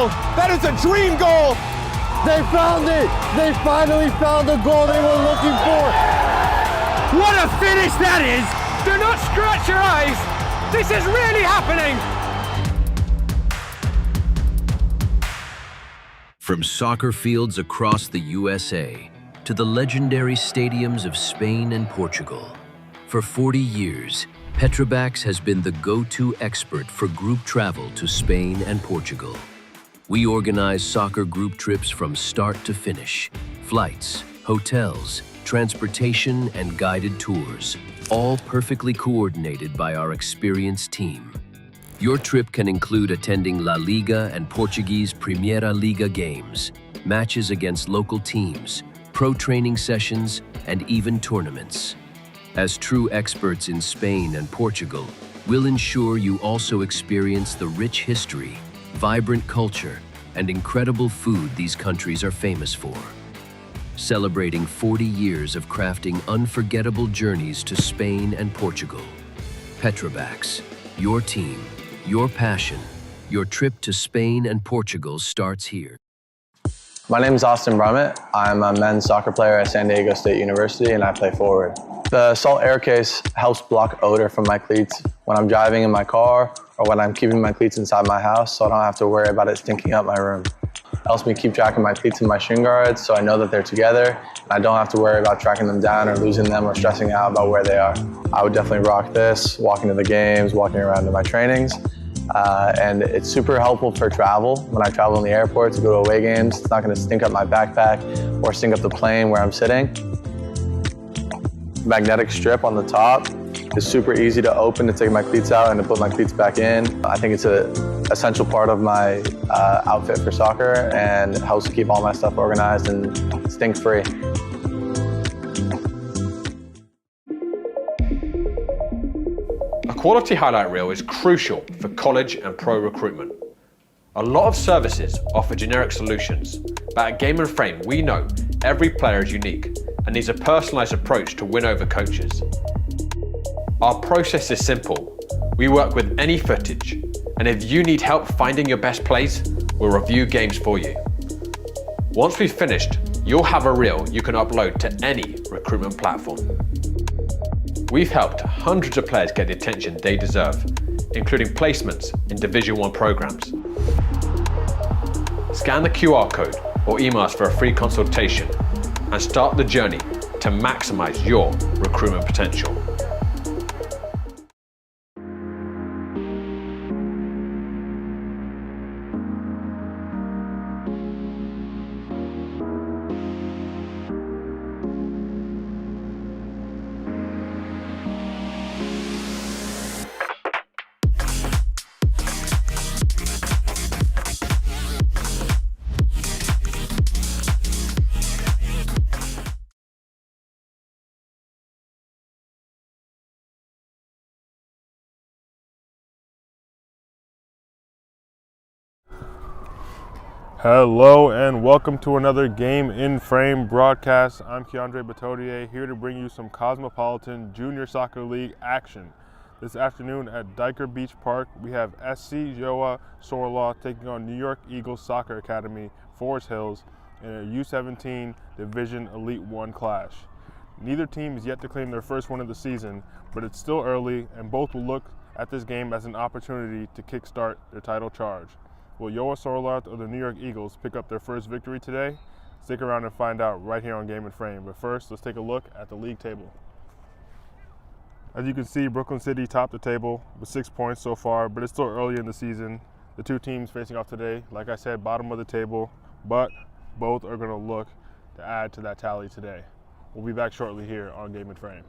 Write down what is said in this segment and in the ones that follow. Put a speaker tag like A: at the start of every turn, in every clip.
A: goal. That is a dream goal.
B: They found it. They finally found the goal they were looking for.
A: What a finish that is. Do not scratch your eyes. This is really happening.
C: From soccer fields across the USA to the legendary stadiums of Spain and Portugal, for 40 years, Petrobax has been the go-to expert for group travel to Spain and Portugal. We organize soccer group trips from start to finish, flights, hotels, transportation, and guided tours, all perfectly coordinated by our experienced team. Your trip can include attending La Liga and Portuguese Primeira Liga games, matches against local teams, pro training sessions, and even tournaments. As true experts in Spain and Portugal, we'll ensure you also experience the rich history, vibrant culture, and incredible food these countries are famous for. Celebrating 40 years of crafting unforgettable journeys to Spain and Portugal. Petrobax, your team, your passion, your trip to Spain and Portugal starts here.
D: My name is Austin Brummett. I'm a men's soccer player at San Diego State University and I play forward. The Salt Air Case helps block odor from my cleats when I'm driving in my car or when I'm keeping my cleats inside my house, so I don't have to worry about it stinking up my room. It helps me keep track of my cleats and my shin guards so I know that they're together and I don't have to worry about tracking them down or losing them or stressing out about where they are. I would definitely rock this, walking to the games, walking around to my trainings. And it's super helpful for travel. When I travel in the airport to go to away games, it's not going to stink up my backpack or stink up the plane where I'm sitting. Magnetic strip on the top is super easy to open to take my cleats out and to put my cleats back in. I think it's an essential part of my outfit for soccer and it helps keep all my stuff organized and stink-free.
E: A quality highlight reel is crucial for college and pro recruitment. A lot of services offer generic solutions, but at Game & Frame we know every player is unique and needs a personalised approach to win over coaches. Our process is simple. We work with any footage, and if you need help finding your best plays, we'll review games for you. Once we've finished, you'll have a reel you can upload to any recruitment platform. We've helped hundreds of players get the attention they deserve, including placements in Division 1 programs. Scan the QR code or email us for a free consultation and start the journey to maximize your recruitment potential.
F: Hello and welcome to another Game in Frame broadcast. I'm Keandre Batodier here to bring you some Cosmopolitan Junior Soccer League action. This afternoon at Diker Beach Park, we have SC Gjoa Sorloth taking on New York Eagles Soccer Academy Forest Hills in a U17 Division Elite 1 clash. Neither team is yet to claim their first win of the season, but it's still early and both will look at this game as an opportunity to kickstart their title charge. Will Gjoa Sorloth or the New York Eagles pick up their first victory today? Stick around and find out right here on Game & Frame. But first, let's take a look at the league table. As you can see, Brooklyn City topped the table with 6 points so far, but it's still early in the season. The two teams facing off today, like I said, bottom of the table, but both are going to look to add to that tally today. We'll be back shortly here on Game & Frame.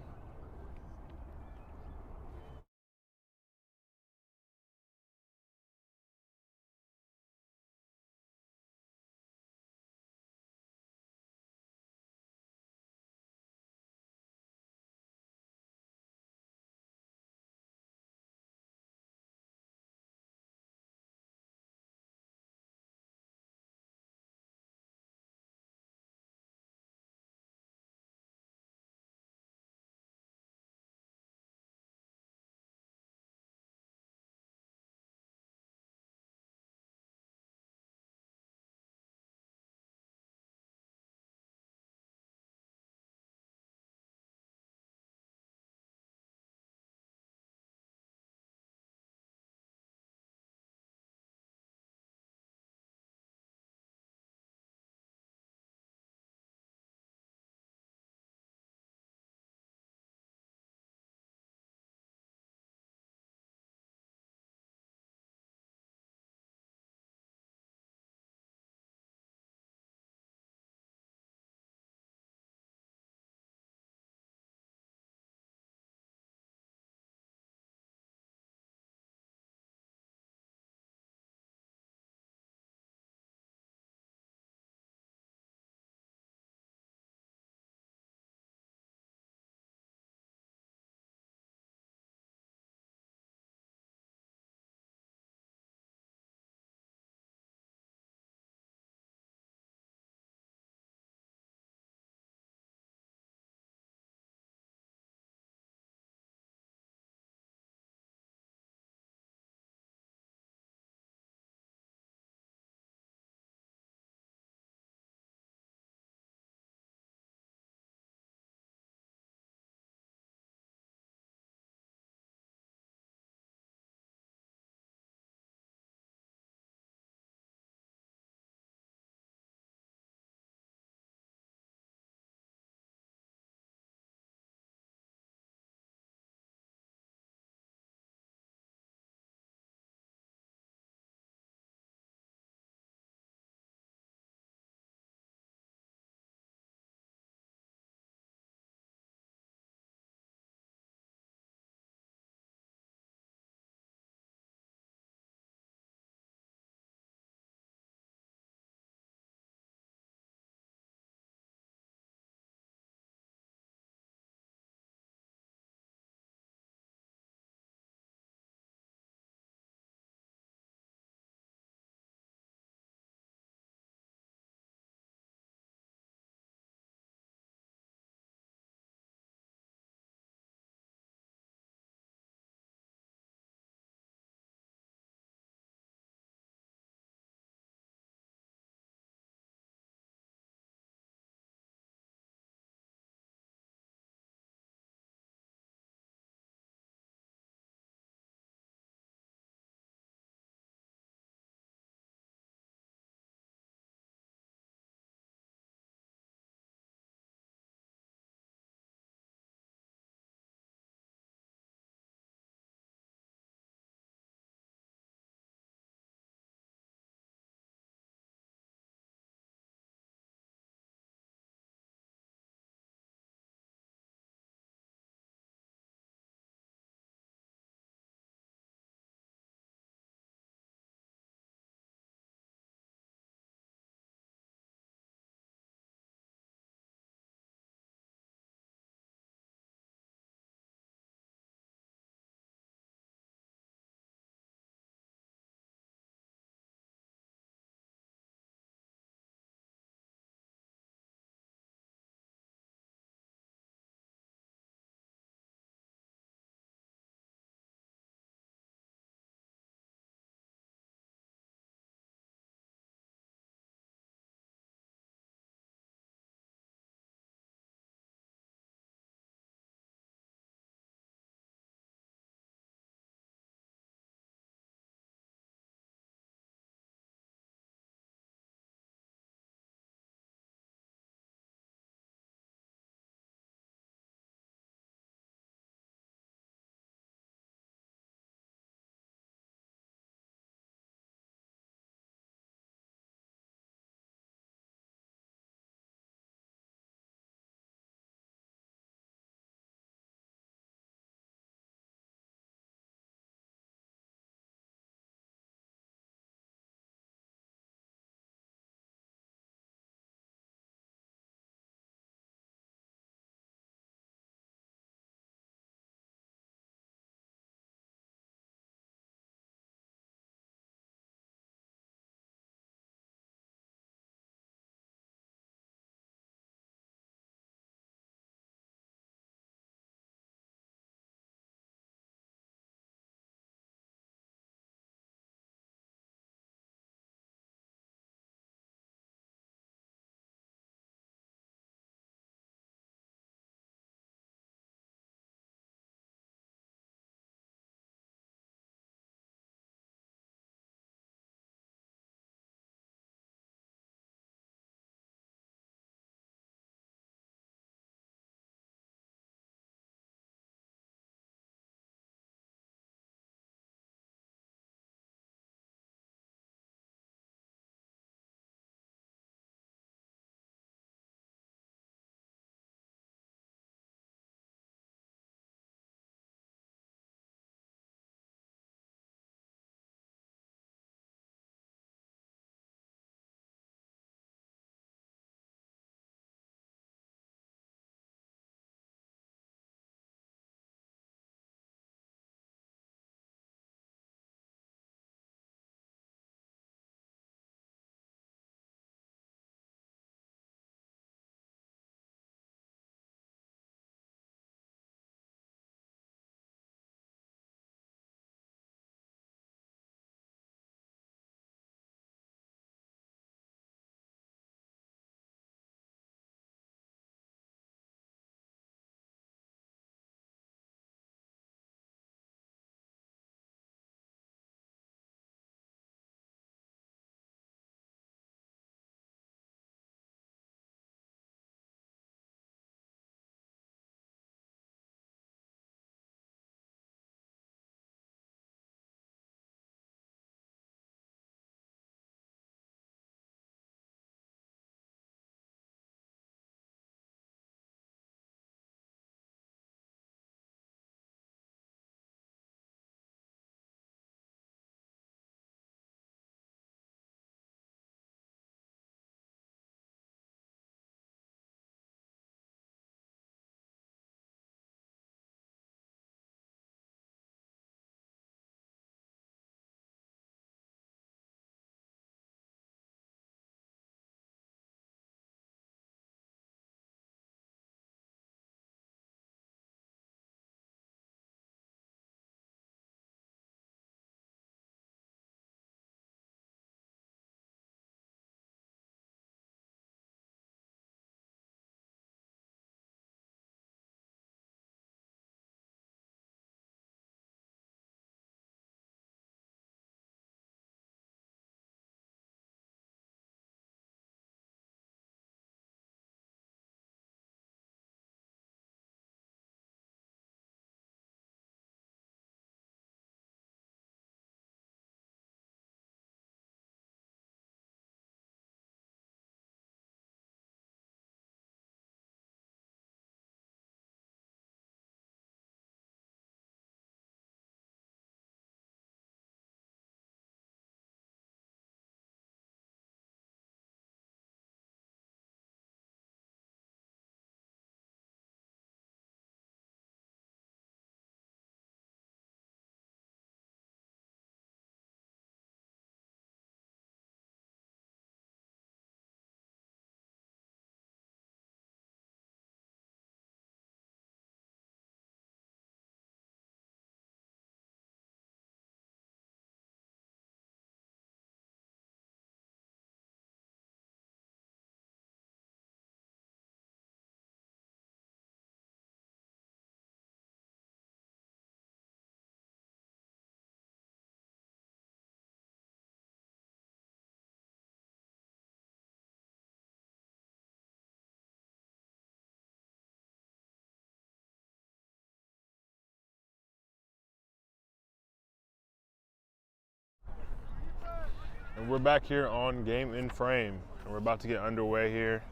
F: And we're back here on Game in Frame, and we're about to get underway here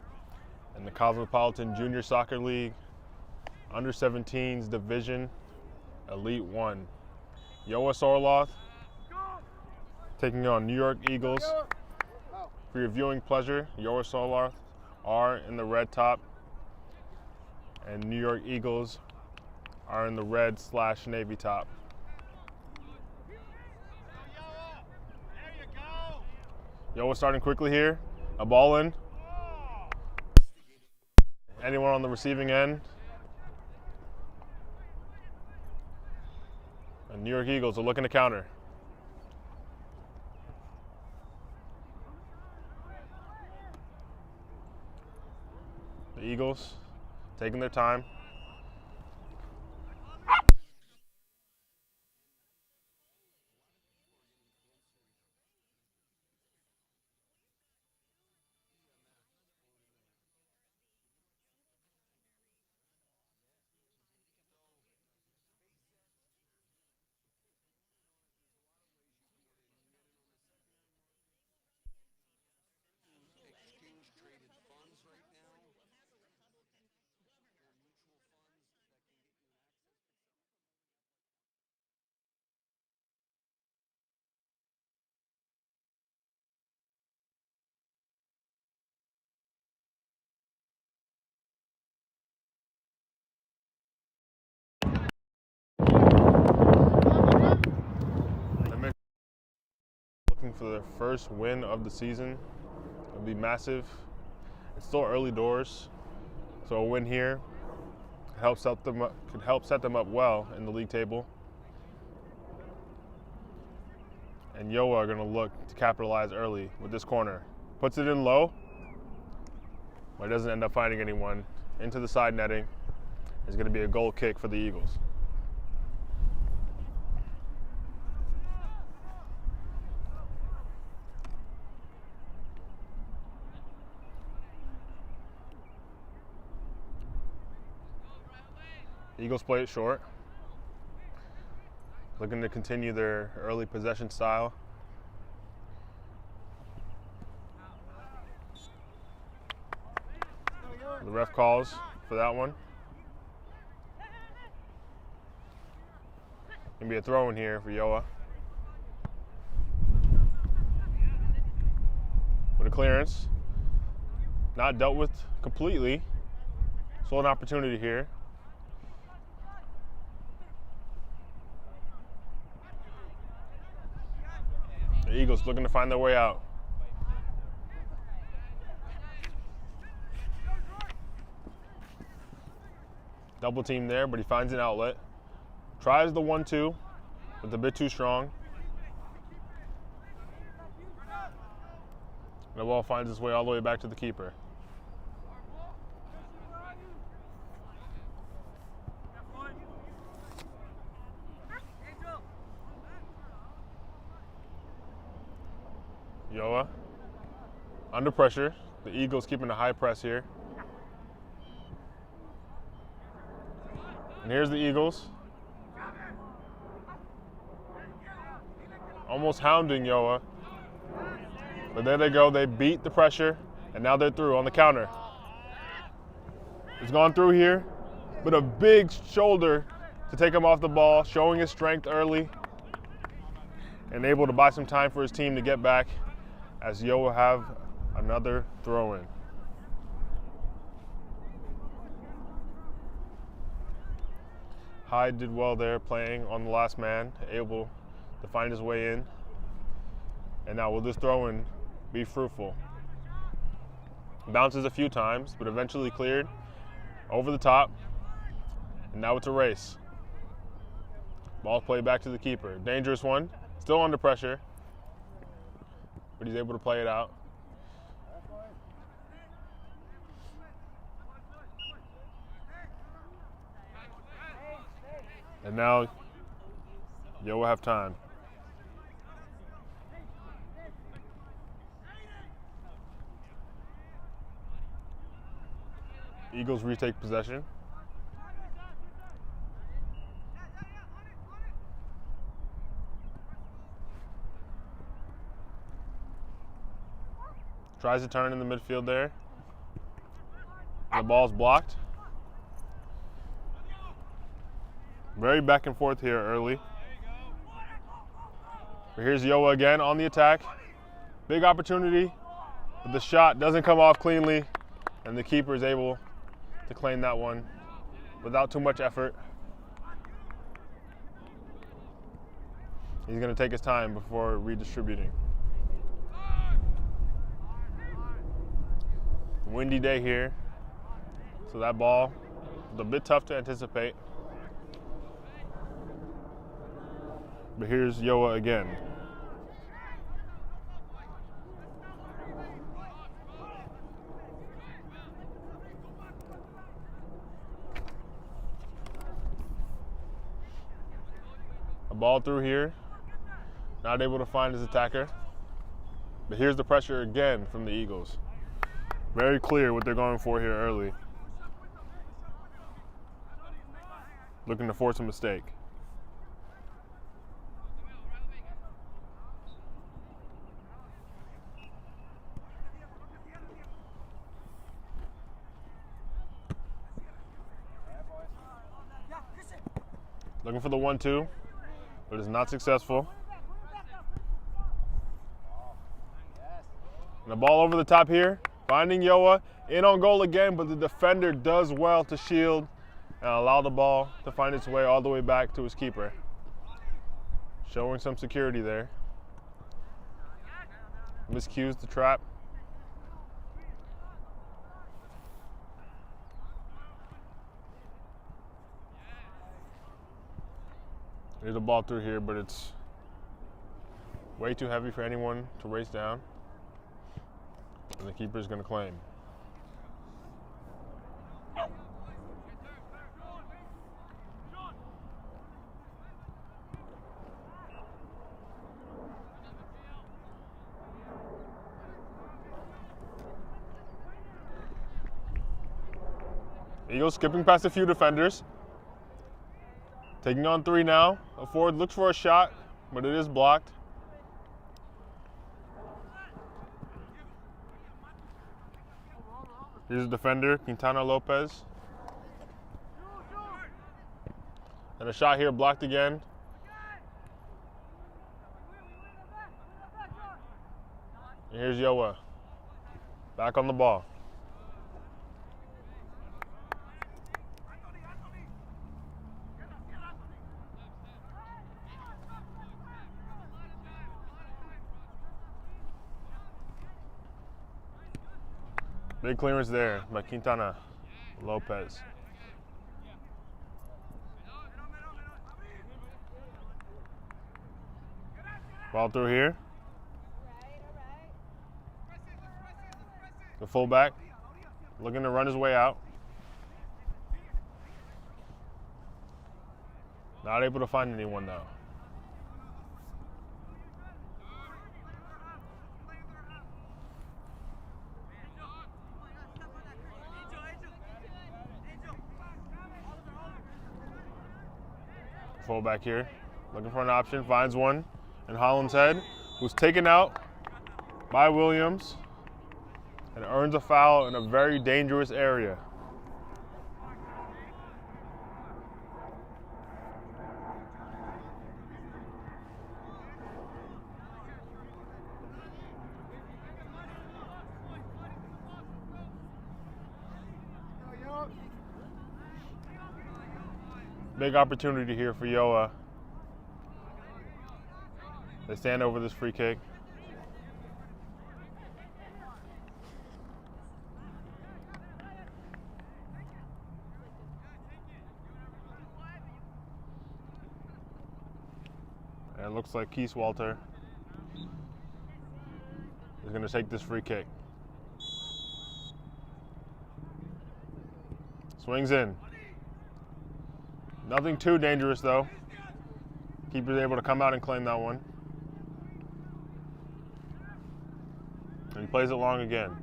F: in the Cosmopolitan Junior Soccer League Under 17s Division Elite 1. Gjoa Sorloth taking on New York Eagles. For your viewing pleasure, Gjoa Sorloth are in the red top, and New York Eagles are in the red/navy top. Gjoa starting quickly here. A ball in. Anyone on the receiving end. And New York Eagles are looking to counter. The Eagles taking their time. Looking for their first win of the season. It would be massive. It's still early doors, so a win here could help set them up well in the league table. And Gjoa are going to look to capitalize early with this corner. Puts it in low, but doesn't end up finding anyone. Into the side netting. It's going to be a goal kick for the Eagles. Eagles play it short, looking to continue their early possession style. The ref calls for that one. Gonna be a throw in here for Gjoa. With a clearance, not dealt with completely. Still an opportunity here. The Eagles looking to find their way out. Double team there, but he finds an outlet. Tries the 1-2, but a bit too strong. The ball finds its way all the way back to the keeper. Gjoa under pressure. The Eagles keeping a high press here. And here's the Eagles. Almost hounding Gjoa. But there they go. They beat the pressure, and now they're through on the counter. It's gone through here, but a big shoulder to take him off the ball, showing his strength early, and able to buy some time for his team to get back, as Gjoa have another throw-in. Hyde did well there, playing on the last man, able to find his way in. And now will this throw-in be fruitful? Bounces a few times, but eventually cleared over the top. And now it's a race. Ball played back to the keeper. Dangerous one, still under pressure, but he's able to play it out. And now Gjoa have time. Eagles retake possession. Tries to turn in the midfield there. And the ball's blocked. Very back and forth here early. But here's Gjoa again on the attack. Big opportunity, but the shot doesn't come off cleanly, and the keeper is able to claim that one without too much effort. He's going to take his time before redistributing. Windy day here, so that ball is a bit tough to anticipate. But here's Gjoa again. A ball through here, not able to find his attacker. But here's the pressure again from the Eagles. Very clear what they're going for here early. Looking to force a mistake. Looking for the 1-2, but it's not successful. And the ball over the top here, finding Gjoa, in on goal again, but the defender does well to shield and allow the ball to find its way all the way back to his keeper. Showing some security there. Miscues the trap. There's a ball through here, but it's way too heavy for anyone to race down. And the keeper is going to claim. Eagles skipping past a few defenders. Taking on 3 now. A forward looks for a shot, but it is blocked. Here's the defender, Quintana Lopez. And a shot here blocked again. And here's Gjoa. Back on the ball. Big clearance there by Quintana Lopez. Ball through here. The fullback looking to run his way out. Not able to find anyone though. Fullback here, looking for an option, finds one in Holland's head, who's taken out by Williams and earns a foul in a very dangerous area. Big opportunity here for Gjoa. They stand over this free kick. And it looks like Keith Walter is going to take this free kick. Swings in. Nothing too dangerous though. Keeper's able to come out and claim that one. And he plays it long again.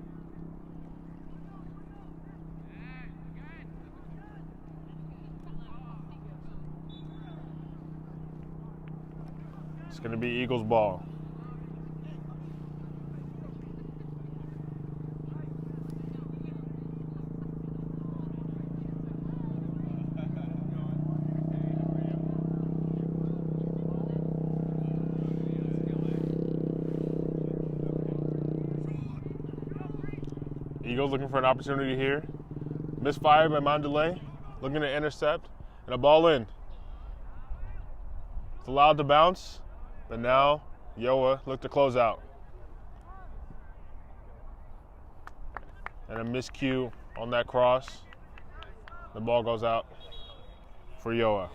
F: It's going to be Eagles ball. Eagles looking for an opportunity here. Misfired by Mandalay, looking to intercept, and a ball in. It's allowed to bounce, but now Gjoa look to close out. And a miscue on that cross. The ball goes out for Gjoa.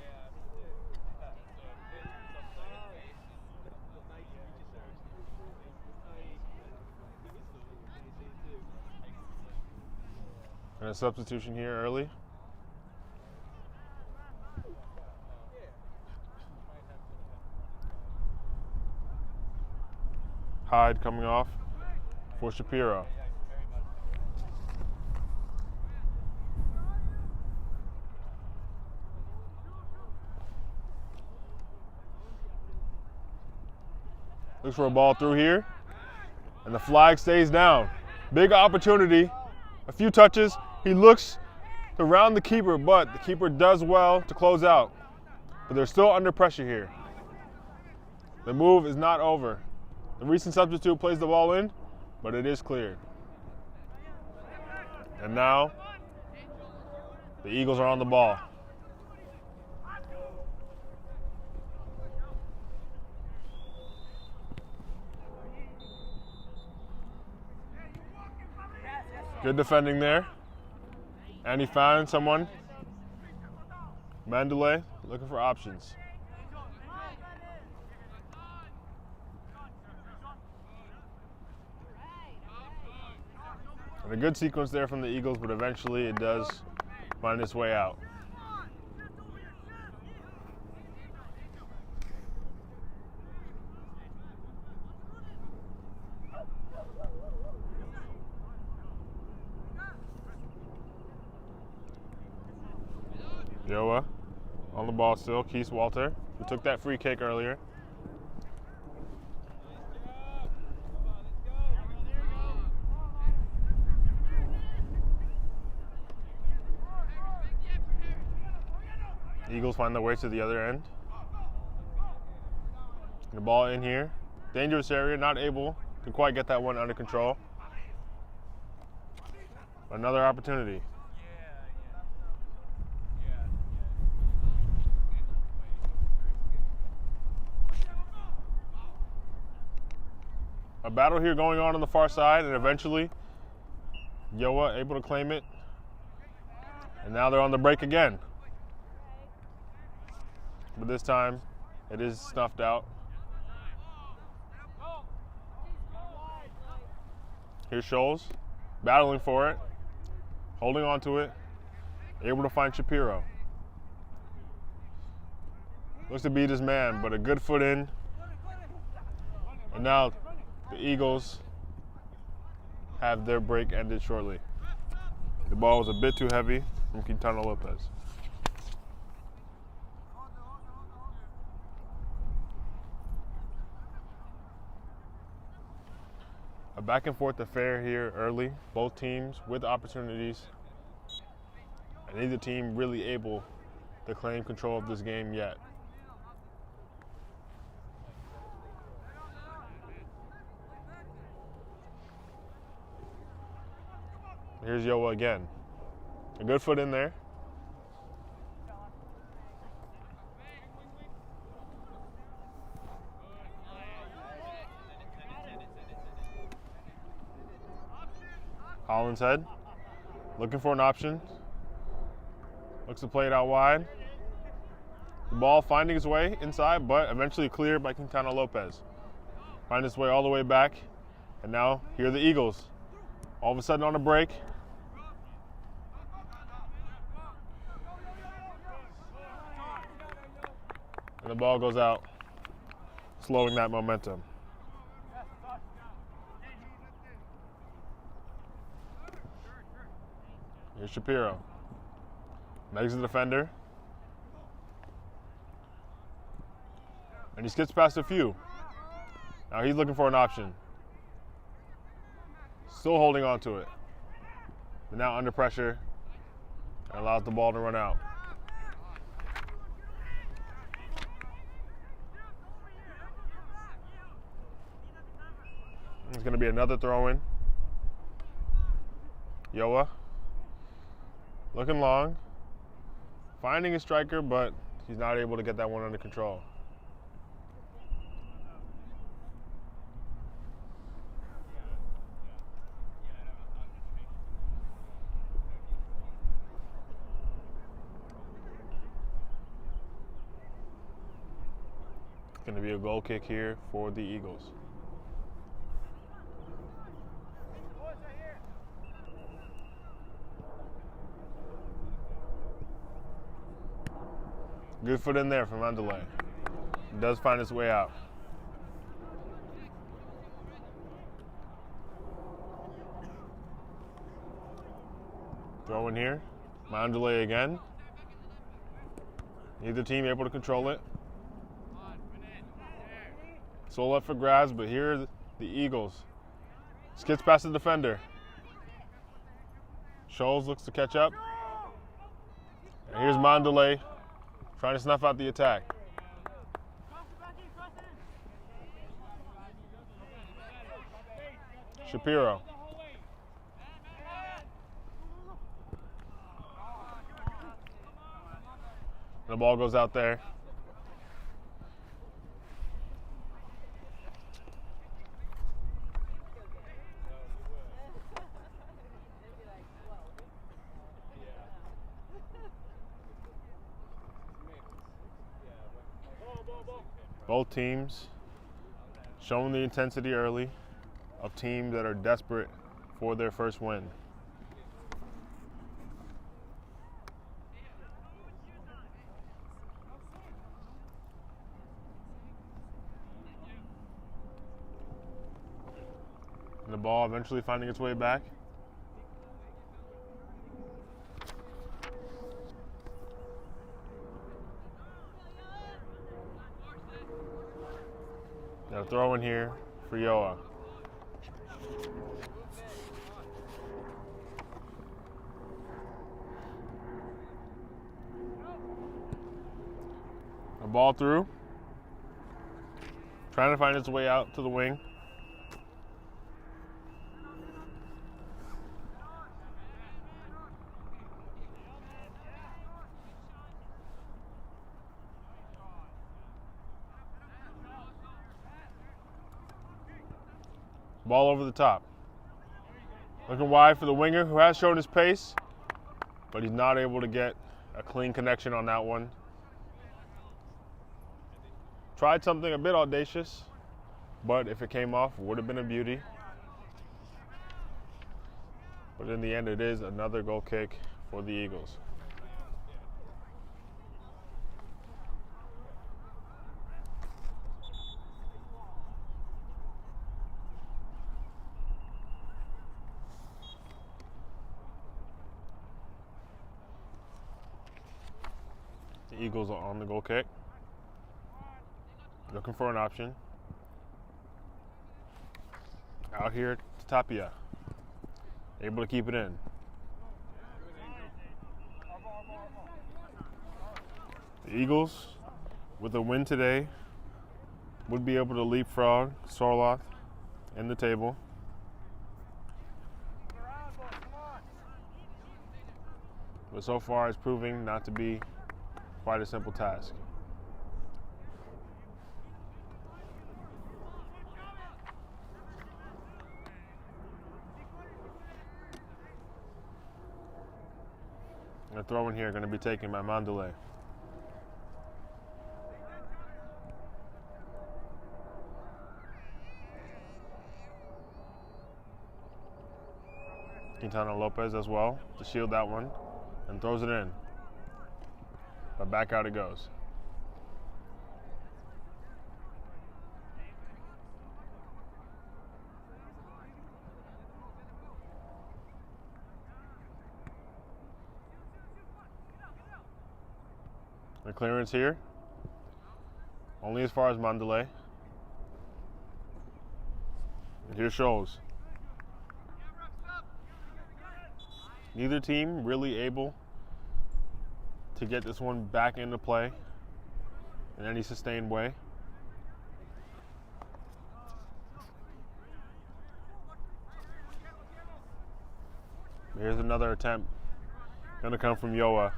F: And a substitution here early. Hyde coming off for Shapiro. Looks for a ball through here, and the flag stays down. Big opportunity, a few touches. He looks to round the keeper, but the keeper does well to close out. But they're still under pressure here. The move is not over. The recent substitute plays the ball in, but it is cleared. And now, the Eagles are on the ball. Good defending there. And he found someone. Mandalay looking for options. And a good sequence there from the Eagles, but eventually it does find its way out. Gjoa on the ball still. Keith Walter, who took that free kick earlier. Eagles find their way to the other end. The ball in here. Dangerous area, not able to quite get that one under control. Another opportunity. A battle here going on the far side, and eventually Gjoa able to claim it. And now they're on the break again. But this time it is snuffed out. Here's Scholes battling for it, holding on to it, able to find Shapiro. Looks to beat his man, but a good foot in. And now the Eagles have their break ended shortly. The ball was a bit too heavy from Quintana Lopez. A back and forth affair here early. Both teams with opportunities. And neither team really able to claim control of this game yet. Here's Gjoa again. A good foot in there. Hollinshead looking for an option. Looks to play it out wide. The ball finding its way inside, but eventually cleared by Quintana Lopez. Find its way all the way back. And now here are the Eagles. All of a sudden on a break. And the ball goes out, slowing that momentum. Here's Shapiro. Makes the defender. And he skips past a few. Now he's looking for an option. Still holding on to it. But now under pressure and allows the ball to run out. It's going to be another throw-in. Gjoa. Looking long. Finding a striker, but he's not able to get that one under control. It's going to be a goal kick here for the Eagles. Good foot in there from Mandalay. It does find its way out. Throw in here. Mandalay again. Neither team able to control it. Sorloth for grabs, but here are the Eagles. Skids past the defender. Scholes looks to catch up. And here's Mandalay trying to snuff out the attack. Shapiro. The ball goes out there. Both teams showing the intensity early of teams that are desperate for their first win. And the ball eventually finding its way back. Got a throw in here for Gjoa. A ball through. Trying to find its way out to the wing. Ball over the top. Looking wide for the winger who has shown his pace, but he's not able to get a clean connection on that one. Tried something a bit audacious, but if it came off, it would have been a beauty. But in the end, it is another goal kick for the Eagles. The Eagles are on the goal kick. Looking for an option. Out here to Tapia. Able to keep it in. The Eagles, with a win today, would be able to leapfrog Sorloth in the table. But so far it's proving not to be quite a simple task. And a throw in here going to be taken by Mandalay. Quintana Lopez as well to shield that one and throws it in. But back out it goes. The clearance here, only as far as Mandalay. And here shows. Neither team really able to get this one back into play in any sustained way. Here's another attempt. Gonna come from Gjoa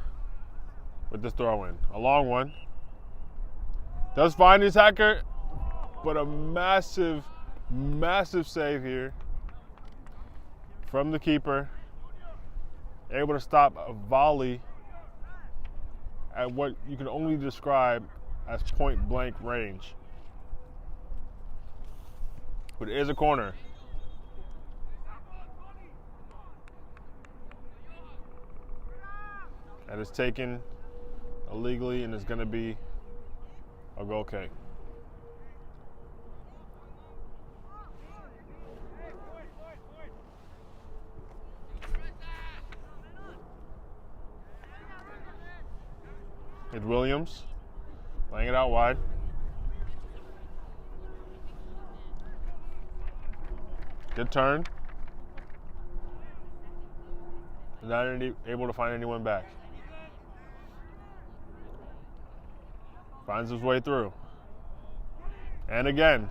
F: with this throw in. A long one. Does find his hacker, but a massive, massive save here from the keeper. Able to stop a volley at what you can only describe as point blank range. But it is a corner. That is taken illegally and is going to be a goal kick. It's Williams laying it out wide. Good turn. Not able to find anyone back. Finds his way through. And again,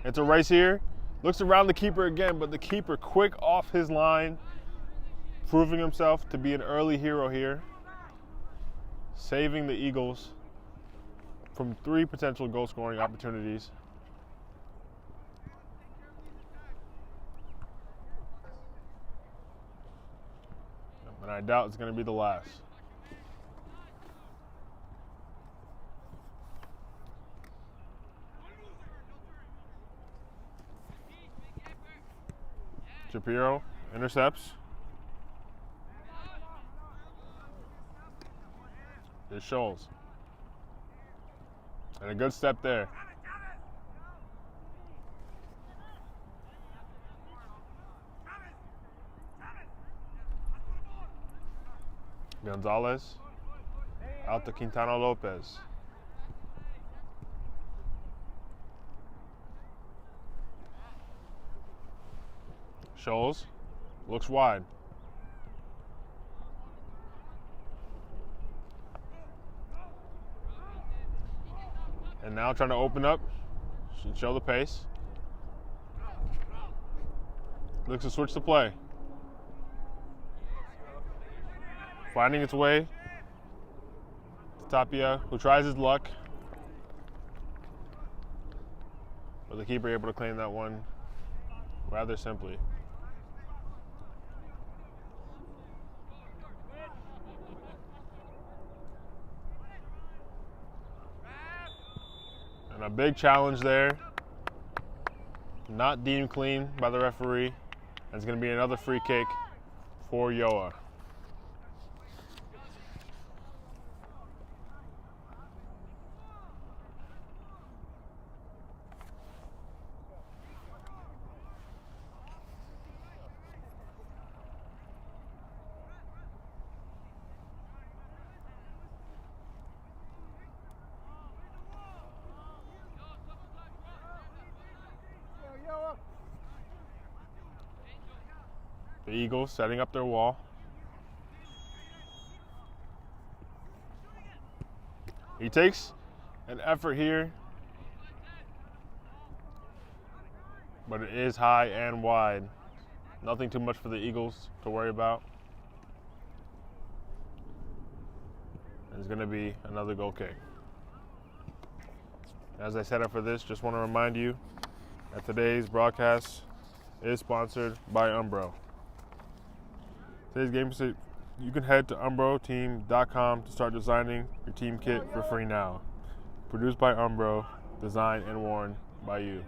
F: it's a race here. Looks around the keeper again, but the keeper quick off his line, proving himself to be an early hero here, saving the Eagles from 3 potential goal scoring opportunities. And I doubt it's going to be the last. Shapiro intercepts. It shows. And a good step there. Gonzalez out to Quintana Lopez. Scholes looks wide. And now trying to open up, should show the pace. Looks to switch the play. Finding its way to Tapia, who tries his luck. But the keeper able to claim that one rather simply. And a big challenge there. Not deemed clean by the referee. And it's going to be another free kick for Gjoa. The Eagles setting up their wall. He takes an effort here, but it is high and wide. Nothing too much for the Eagles to worry about. It's going to be another goal kick. As I set up for this, just want to remind you that today's broadcast is sponsored by Umbro. Today's game, you can head to umbroteam.com to start designing your team kit for free now. Produced by Umbro, designed and worn by you.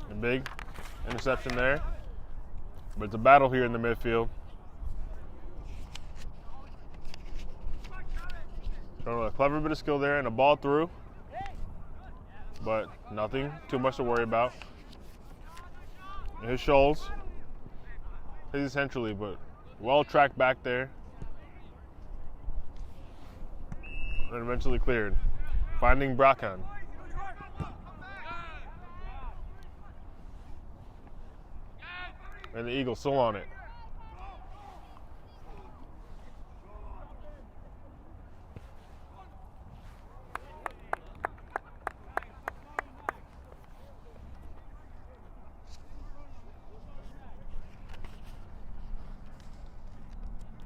F: A big interception there. But it's a battle here in the midfield. Showing a clever bit of skill there and a ball through. But nothing too much to worry about. And his Scholes. He's essentially, but well tracked back there. And eventually cleared. Finding Brakan. And the Eagles still on it.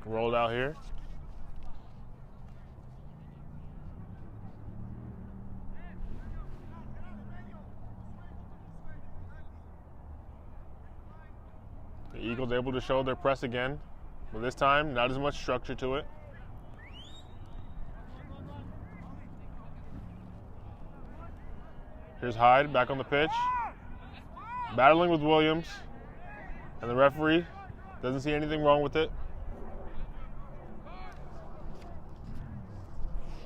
F: Rolled out here. The Eagles able to show their press again, but this time not as much structure to it. Here's Hyde back on the pitch, battling with Williams, and the referee doesn't see anything wrong with it.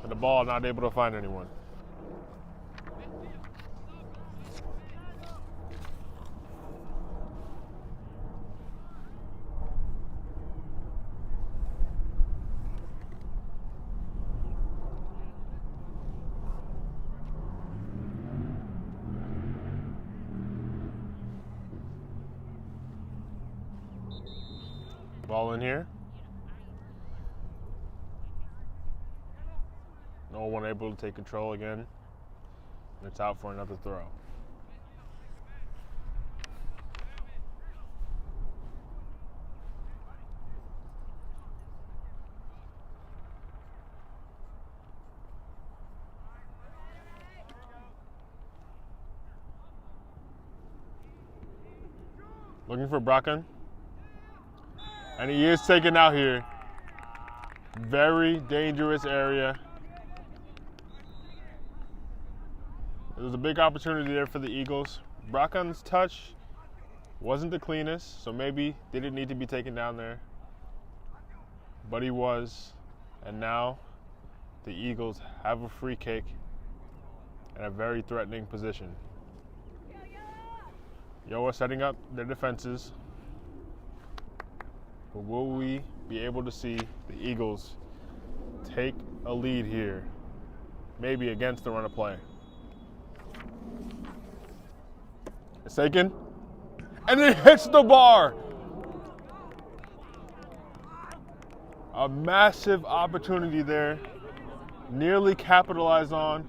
F: And the ball not able to find anyone. Ball in here. No one able to take control again. And it's out for another throw. Looking for Bracken. And he is taken out here. Very dangerous area. There's a big opportunity there for the Eagles. Bracken's touch wasn't the cleanest, so maybe didn't need to be taken down there. But he was. And now the Eagles have a free kick in a very threatening position. Gjoa setting up their defenses. But will we be able to see the Eagles take a lead here? Maybe against the run of play. It's taken. And it hits the bar. A massive opportunity there. Nearly capitalized on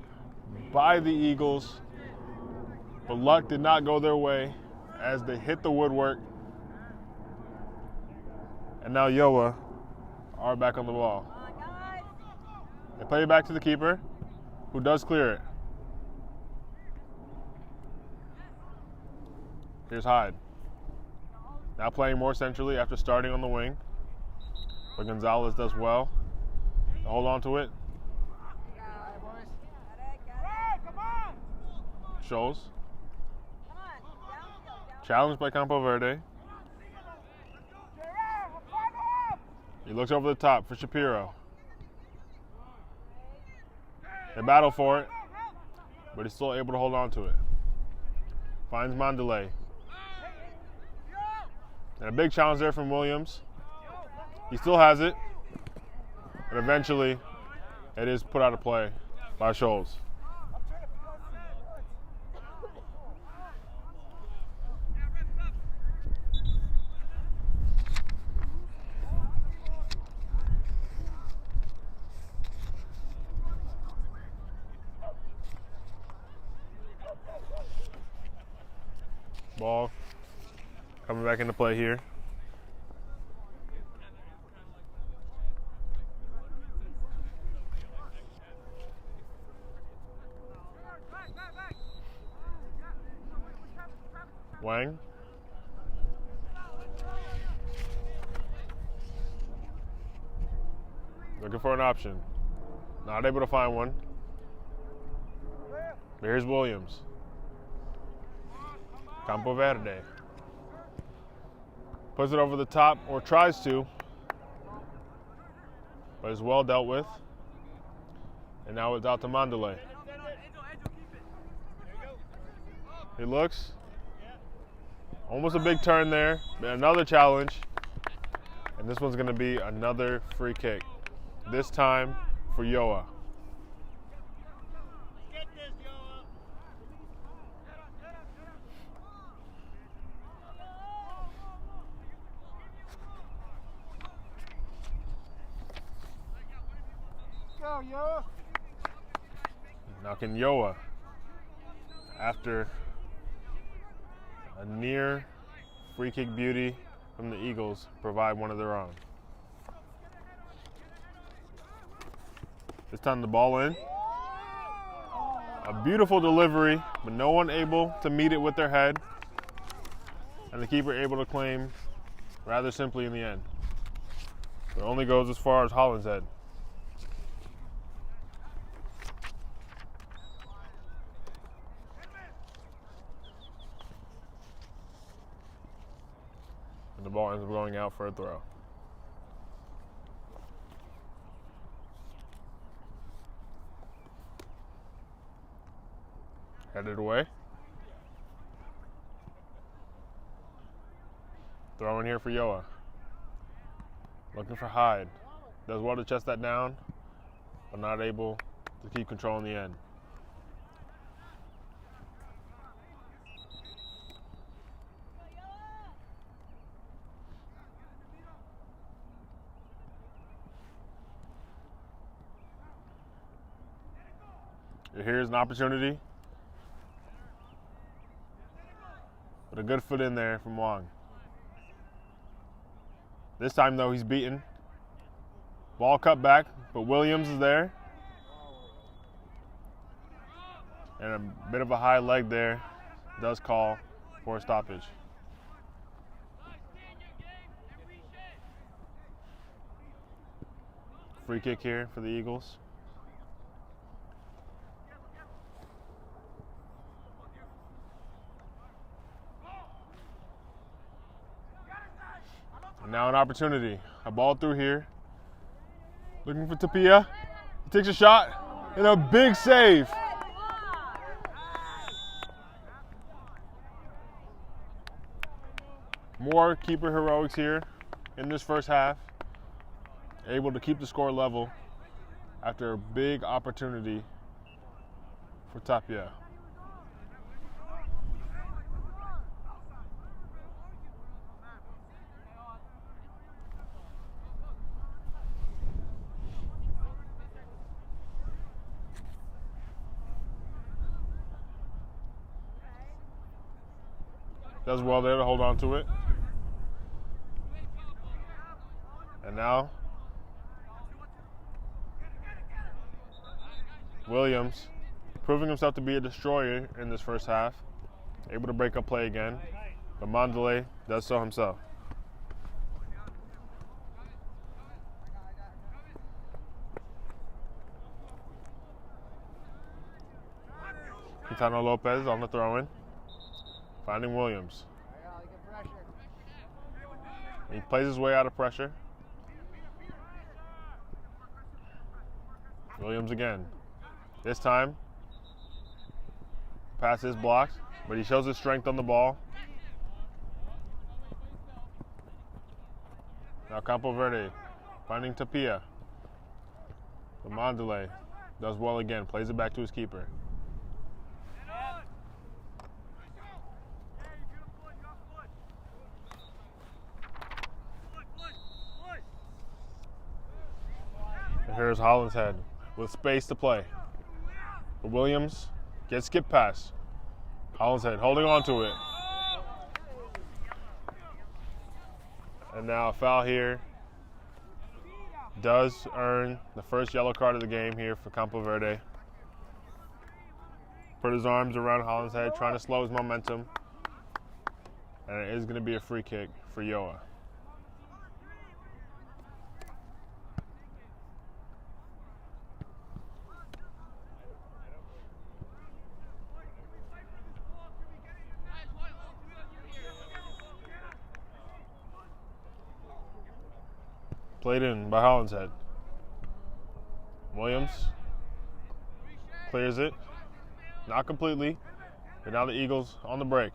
F: by the Eagles. But luck did not go their way as they hit the woodwork. And now Gjoa are back on the ball. They play it back to the keeper, who does clear it. Here's Hyde. Now playing more centrally after starting on the wing. But Gonzalez does well to hold on to it. Scholes. Challenged by Campo Verde. He looks over the top for Shapiro. They battle for it, but he's still able to hold on to it. Finds Mondelez. And a big challenge there from Williams. He still has it, but eventually it is put out of play by Scholes. Ball coming back into play here. Wang. Looking for an option. Not able to find one. But here's Williams. Campo Verde. Puts it over the top, or tries to, but is well dealt with. And now it's out to Mondelez. He looks. Almost a big turn there. Another challenge. And this one's going to be another free kick. This time for Gjoa. Now can Gjoa, after a near free kick beauty from the Eagles, provide one of their own? This time the ball in. A beautiful delivery, but no one able to meet it with their head. And the keeper able to claim rather simply in the end. It only goes as far as Holland's Head. And the ball ends up going out for a throw. Headed away. Throw in here for Gjoa. Looking for Hyde. Does well to chest that down, but not able to keep control in the end. Here's an opportunity. But a good foot in there from Wong. This time, though, he's beaten. Ball cut back, but Williams is there. And a bit of a high leg there does call for a stoppage. Free kick here for the Eagles. And now an opportunity. A ball through here. Looking for Tapia. He takes a shot and a big save. More keeper heroics here in this first half. Able to keep the score level after a big opportunity for Tapia. Does well there to hold on to it. And now Williams, proving himself to be a destroyer in this first half, able to break up play again, but Mandalay does so himself. Quintano Lopez on the throw-in, finding Williams. He plays his way out of pressure. Williams again. This time, pass is blocked, but he shows his strength on the ball. Now Campo Verde finding Tapia. The Mandalay does well again, plays it back to his keeper. And here's Holland's Head with space to play. But Williams gets skipped pass. Holland's Head holding on to it. And now a foul here does earn the first yellow card of the game here for Campo Verde. Put his arms around Holland's Head, trying to slow his momentum. And it is going to be a free kick for Gjoa. Played in by Holland's Head. Williams clears it. Not completely. But now the Eagles on the break.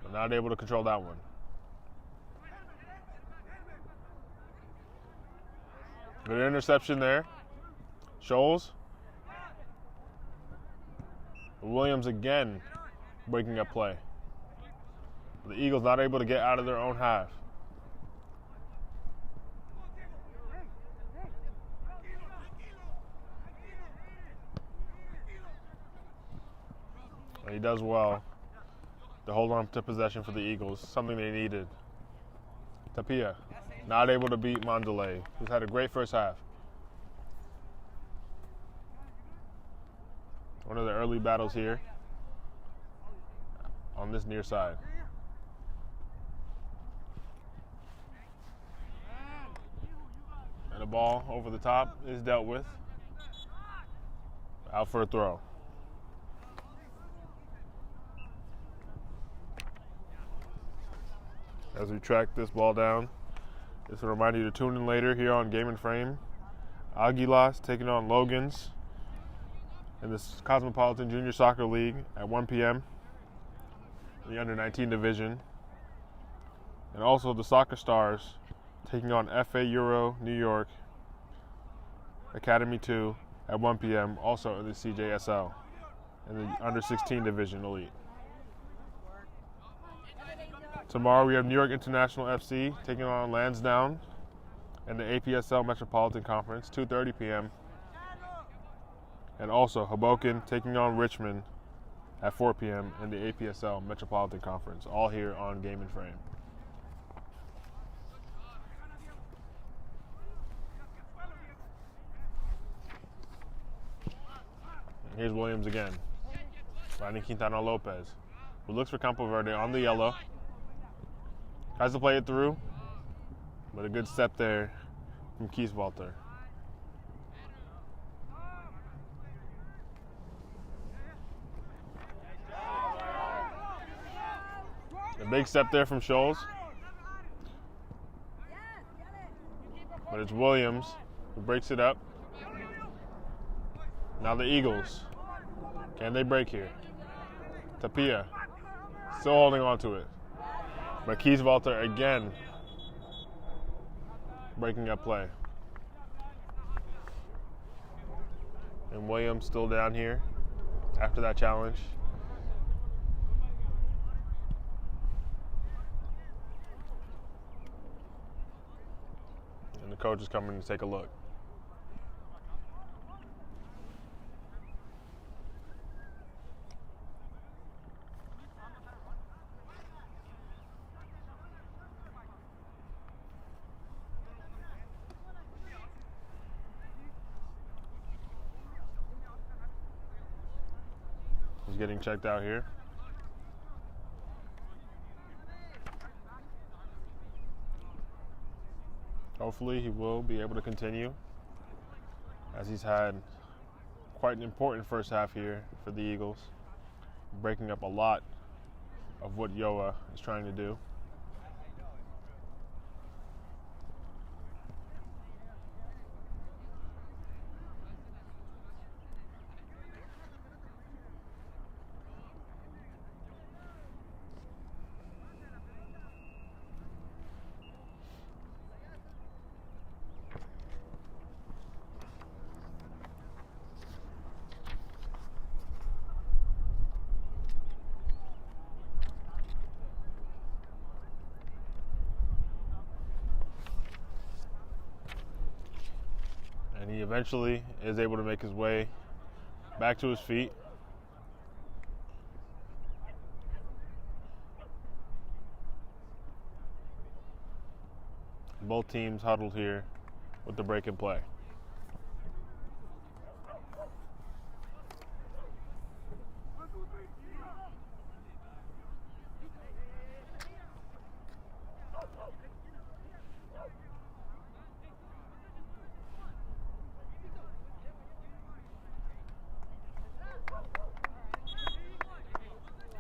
F: But not able to control that one. Good interception there. Scholes. Williams again breaking up play. The Eagles not able to get out of their own half. he does well to hold on to possession for the Eagles, something they needed. Tapia, not able to beat Mandalay, who's had a great first half. One of the early battles here on this near side. And the ball over the top is dealt with. Out for a throw. As we track this ball down, this will remind you to tune in later here on Game and Frame. Aguilas taking on Logans in this Cosmopolitan Junior Soccer League at 1 p.m. in the under-19 division. And also the Soccer Stars taking on FA Euro New York Academy 2 at 1 p.m. also in the CJSL in the under-16 division elite. Tomorrow we have New York International FC taking on Lansdowne in the APSL Metropolitan Conference, 2:30 p.m. And also Hoboken taking on Richmond at 4 p.m. in the APSL Metropolitan Conference, all here on Game and Frame. And here's Williams again, finding Quintana Lopez, who looks for Campo Verde on the yellow. Tries to play it through, but a good step there from Kieswalter. A big step there from Scholes. But it's Williams who breaks it up. Now the Eagles. Can they break here? Tapia still holding on to it. But Kieswalter again breaking up play. And Williams still down here after that challenge. And the coach is coming to take a look. He's getting checked out here. Hopefully he will be able to continue, as he's had quite an important first half here for the Eagles, breaking up a lot of what Gjoa is trying to do. And he eventually is able to make his way back to his feet. Both teams huddled here with the break in play.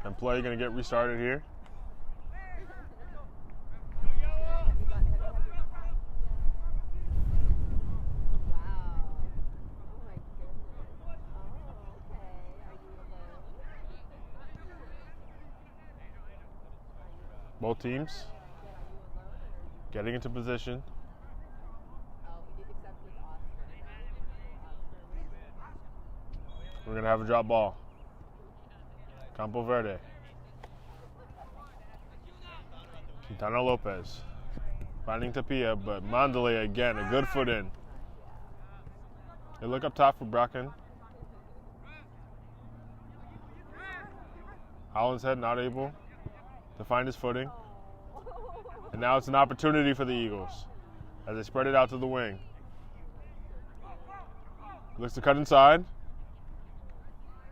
F: And play going to get restarted here. Both teams getting into position. We're going to have a drop ball. Campo Verde. Quintana Lopez finding Tapia, but Mandalay again, a good foot in. They look up top for Bracken. Hollinshead not able to find his footing. And now it's an opportunity for the Eagles as they spread it out to the wing. Looks to cut inside,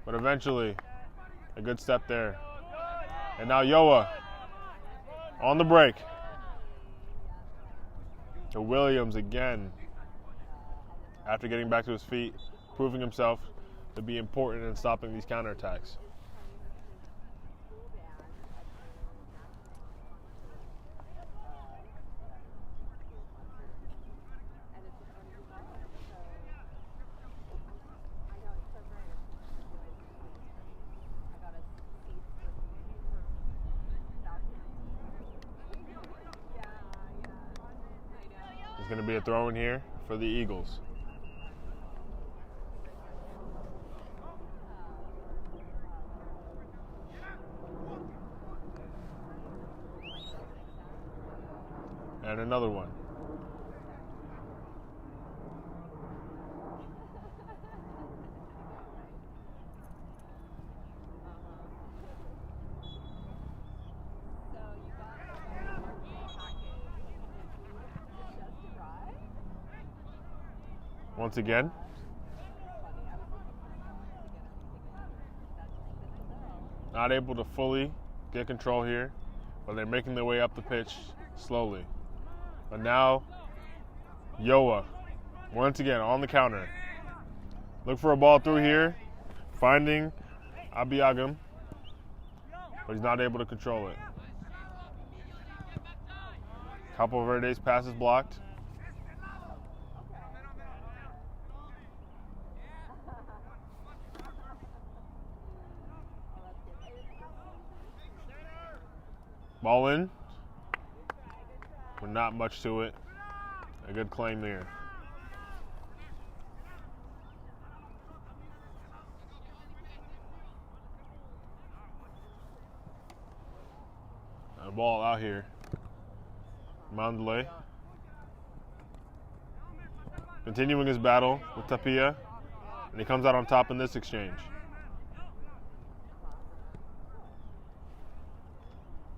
F: but eventually a good step there. And now Gjoa on the break. To Williams again after getting back to his feet, proving himself to be important in stopping these counterattacks. There's going to be a throw in here for the Eagles. And another one. Once again. Not able to fully get control here, but they're making their way up the pitch slowly. But now, Gjoa, once again on the counter. Look for a ball through here, finding Abiagam, but he's not able to control it. Capo Verde's pass is blocked. Ball in, but not much to it. A good claim there. And a ball out here. Mandalay continuing his battle with Tapia, and he comes out on top in this exchange.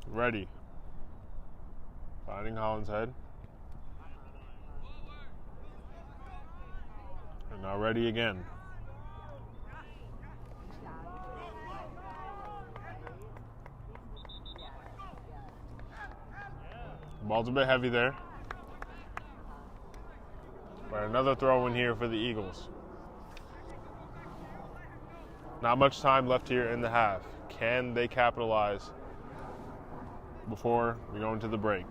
F: Ready. Finding Hollinshead. And now ready again. Ball's a bit heavy there. But another throw in here for the Eagles. Not much time left here in the half. Can they capitalize before we go into the break?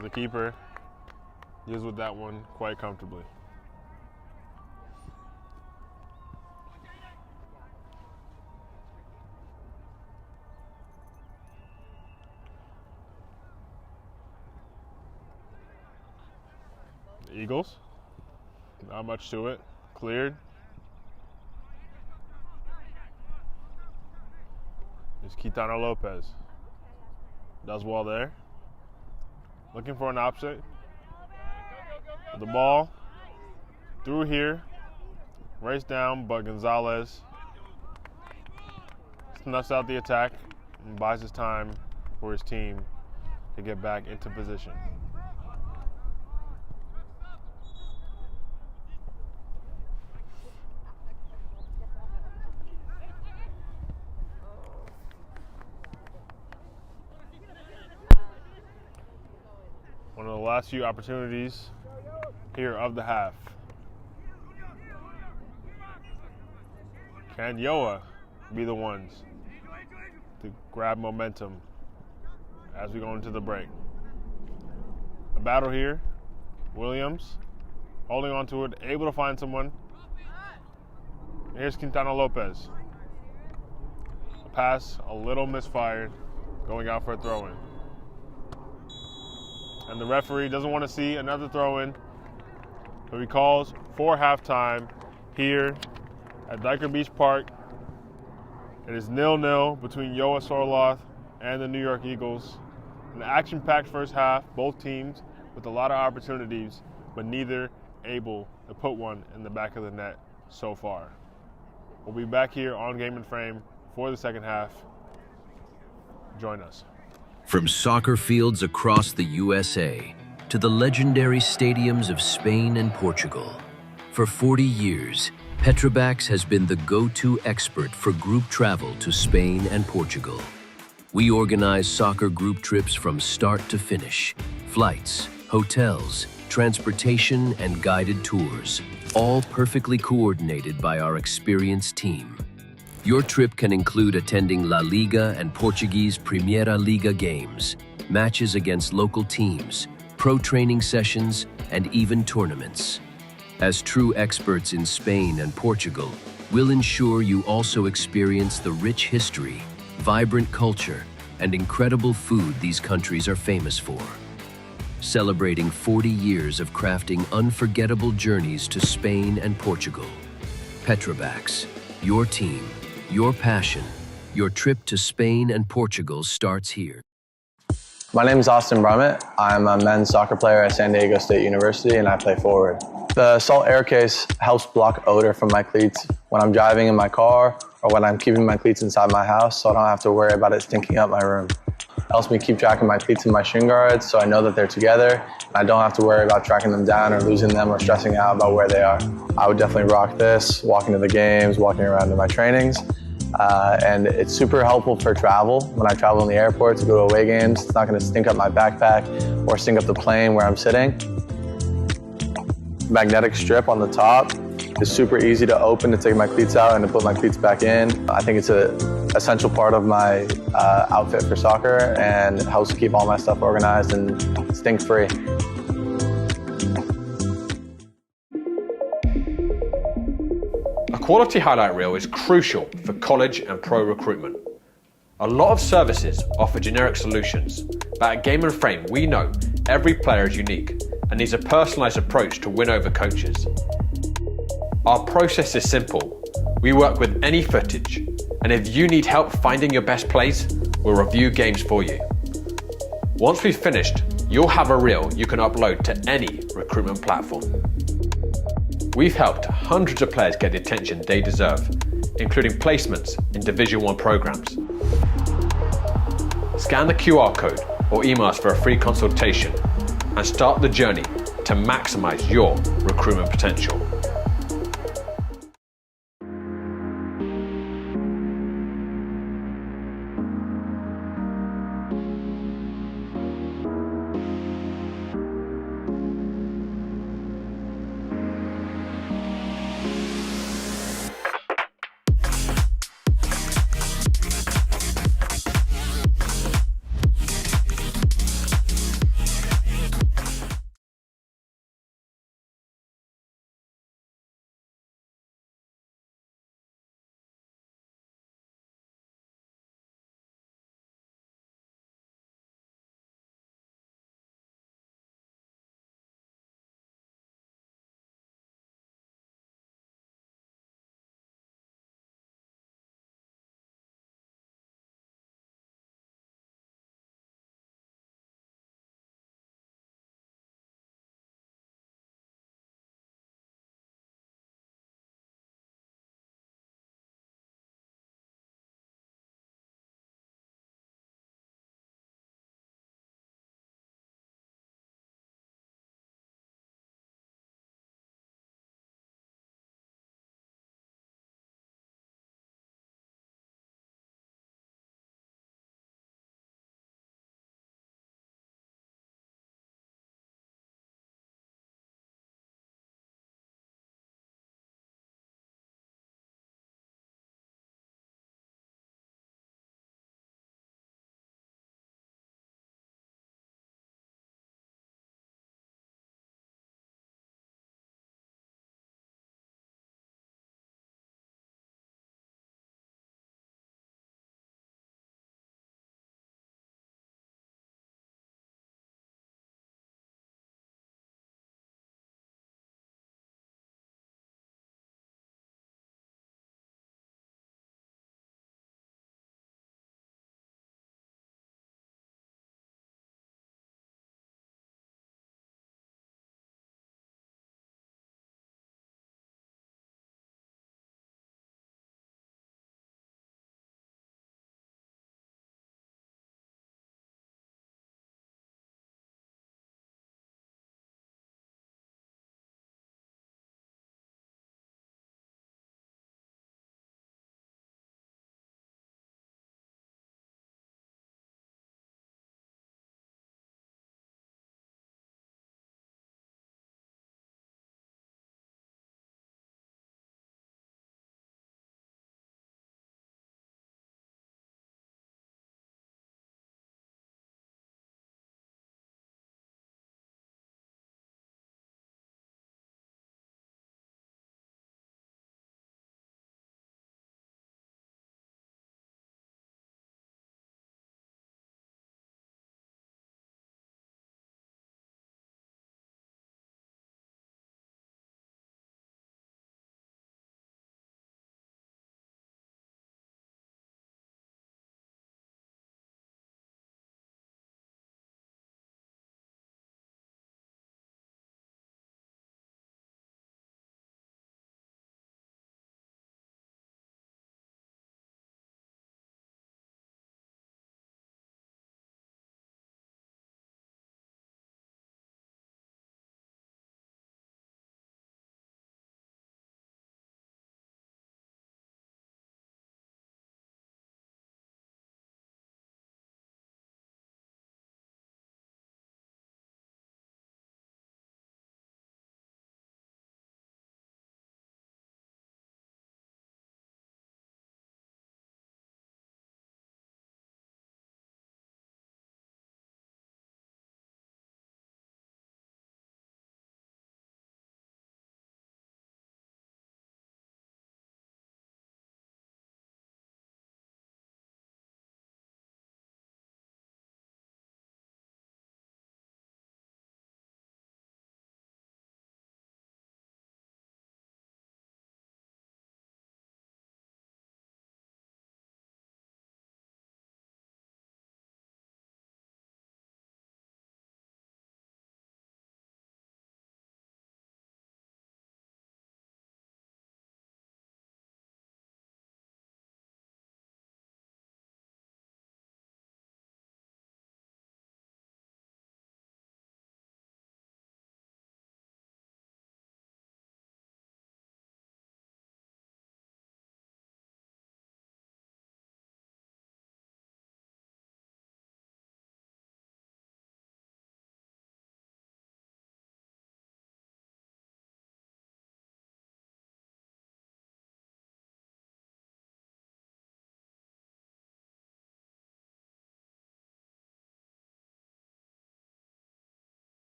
F: The keeper deals with that one quite comfortably. The Eagles, not much to it. Cleared. There's Quintana Lopez. Does well there. Looking for an opposite. The ball through here. Race down, but Gonzalez snuffs out the attack and buys his time for his team to get back into position. One of the last few opportunities here of the half. Can Gjoa be the ones to grab momentum as we go into the break? A battle here. Williams holding on to it, able to find someone. Here's Quintana Lopez. A pass, a little misfired, going out for a throw-in. And the referee doesn't want to see another throw-in, so he calls for halftime here at Diker Beach Park. It is 0-0 between Gjoa Sorloth and the New York Eagles. An action-packed first half, both teams with a lot of opportunities, but neither able to put one in the back of the net so far. We'll be back here on Game and Frame for the second half. Join us.
C: From soccer fields across the USA to the legendary stadiums of Spain and Portugal, for 40 years, Petrobax has been the go-to expert for group travel to Spain and Portugal. We organize soccer group trips from start to finish, flights, hotels, transportation, and guided tours, all perfectly coordinated by our experienced team. Your trip can include attending La Liga and Portuguese Primeira Liga games, matches against local teams, pro training sessions, and even tournaments. As true experts in Spain and Portugal, we'll ensure you also experience the rich history, vibrant culture, and incredible food these countries are famous for. Celebrating 40 years of crafting unforgettable journeys to Spain and Portugal. Petrobax, your team, your passion, your trip to Spain and Portugal starts here.
D: My name is Austin Brummett. I'm a men's soccer player at San Diego State University and I play forward. The salt air case helps block odor from my cleats when I'm driving in my car or when I'm keeping my cleats inside my house, so I don't have to worry about it stinking up my room. It helps me keep track of my cleats and my shin guards so I know that they're together and I don't have to worry about tracking them down or losing them or stressing out about where they are. I would definitely rock this, walking to the games, walking around to my trainings. And it's super helpful for travel. When I travel in the airport to go to away games, it's not going to stink up my backpack or stink up the plane where I'm sitting. Magnetic strip on the top is super easy to open to take my cleats out and to put my cleats back in. I think it's an essential part of my outfit for soccer and helps keep all my stuff organized and stink-free.
E: A quality highlight reel is crucial for college and pro recruitment. A lot of services offer generic solutions, but at Game and Frame we know every player is unique and needs a personalised approach to win over coaches. Our process is simple. We work with any footage, and if you need help finding your best plays, we'll review games for you. Once we've finished, you'll have a reel you can upload to any recruitment platform. We've helped hundreds of players get the attention they deserve, including placements in Division 1 programs. Scan the QR code or email us for a free consultation and start the journey to maximize your recruitment potential.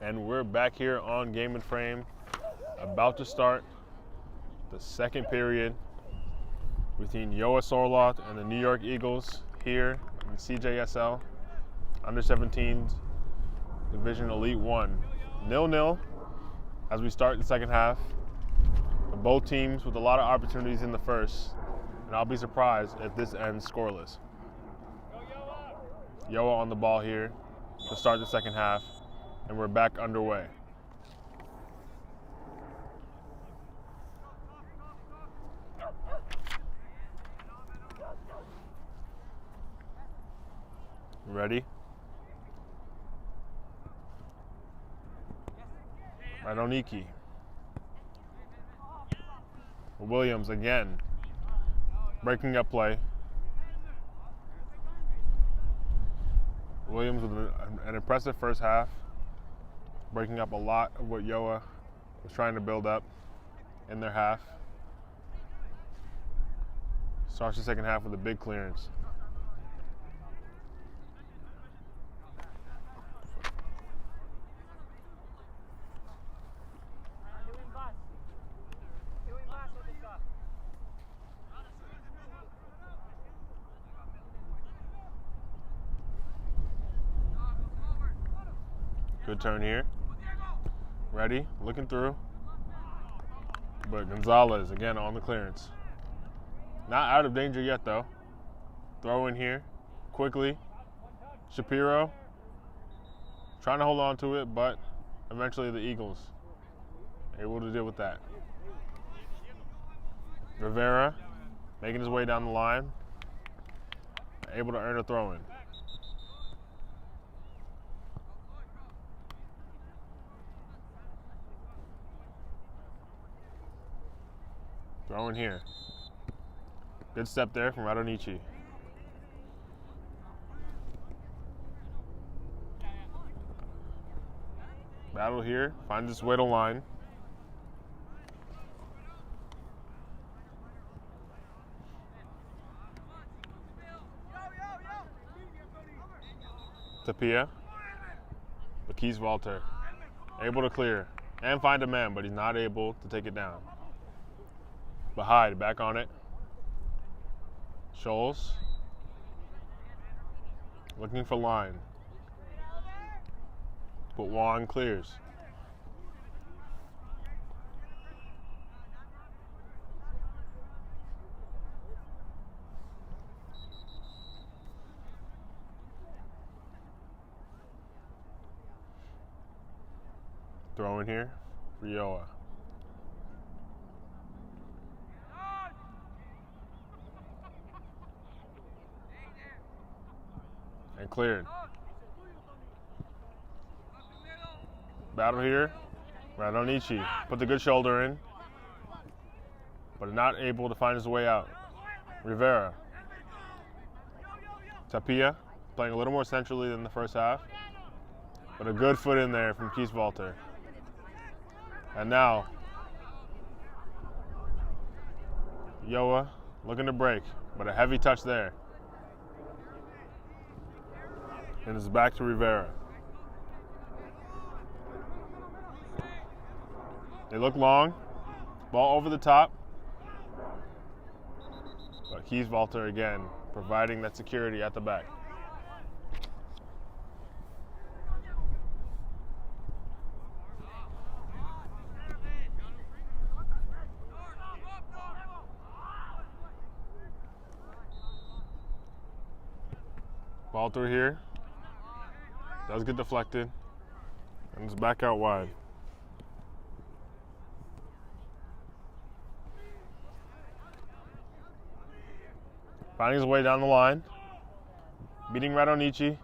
F: And we're back here on Game and Frame, about to start the second period between Gjoa Sorloth and the New York Eagles here in CJSL, under 17s, Division Elite 1. 0-0 as we start the second half. Both teams with a lot of opportunities in the first, and I'll be surprised if this ends scoreless. Gjoa on the ball here to start the second half, and we're back underway. Ready? Radoniki. Williams again, breaking up play. Williams with an impressive first half, breaking up a lot of what Gjoa was trying to build up in their half. Starts the second half with a big clearance. Good turn here. Ready, looking through. But Gonzalez again on the clearance. Not out of danger yet though. Throw in here, quickly. Shapiro trying to hold on to it, but eventually the Eagles able to deal with that. Rivera making his way down the line, able to earn a throw in. Throw in here. Good step there from Radoniki. Battle here, finds its way to line. Tapia. Lakeith Walter. Able to clear and find a man, but he's not able to take it down. Bahide back on it. Scholes looking for line. But Juan clears. Throw in here for Gjoa. And cleared. Battle here. Radoniki put the good shoulder in, but not able to find his way out. Rivera. Tapia playing a little more centrally than the first half, but a good foot in there from Keith Walter. And now, Gjoa looking to break, but a heavy touch there. And it's back to Rivera. They look long. Ball over the top. But Keith Walter again, providing that security at the back. Ball through here. Does get deflected. And it's back out wide. Finding his way down the line. Beating Radoniki.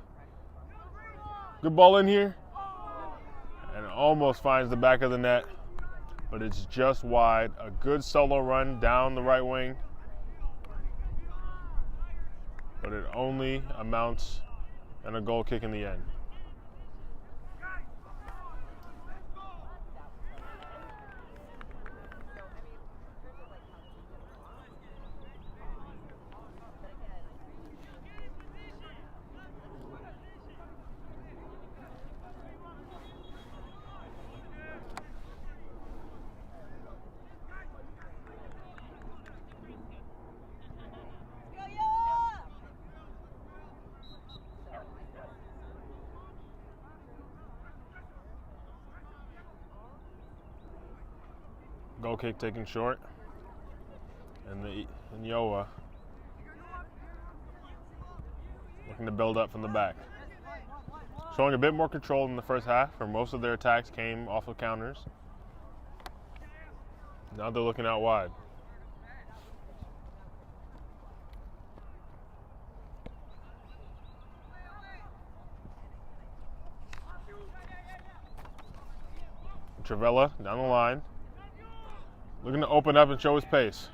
F: Good ball in here. And almost finds the back of the net. But it's just wide. A good solo run down the right wing. But it only amounts in a goal kick in the end. goal kick taken short. And Gjoa looking to build up from the back. Showing a bit more control in the first half, where most of their attacks came off of counters. Now they're looking out wide. Travella down the line, looking to open up and show his pace.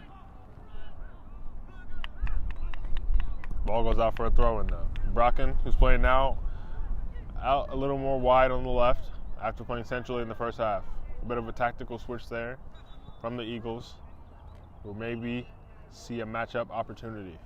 F: Ball goes out for a throw-in though. Bracken, who's playing now, out a little more wide on the left after playing centrally in the first half. A bit of a tactical switch there from the Eagles. We'll maybe see a matchup opportunity.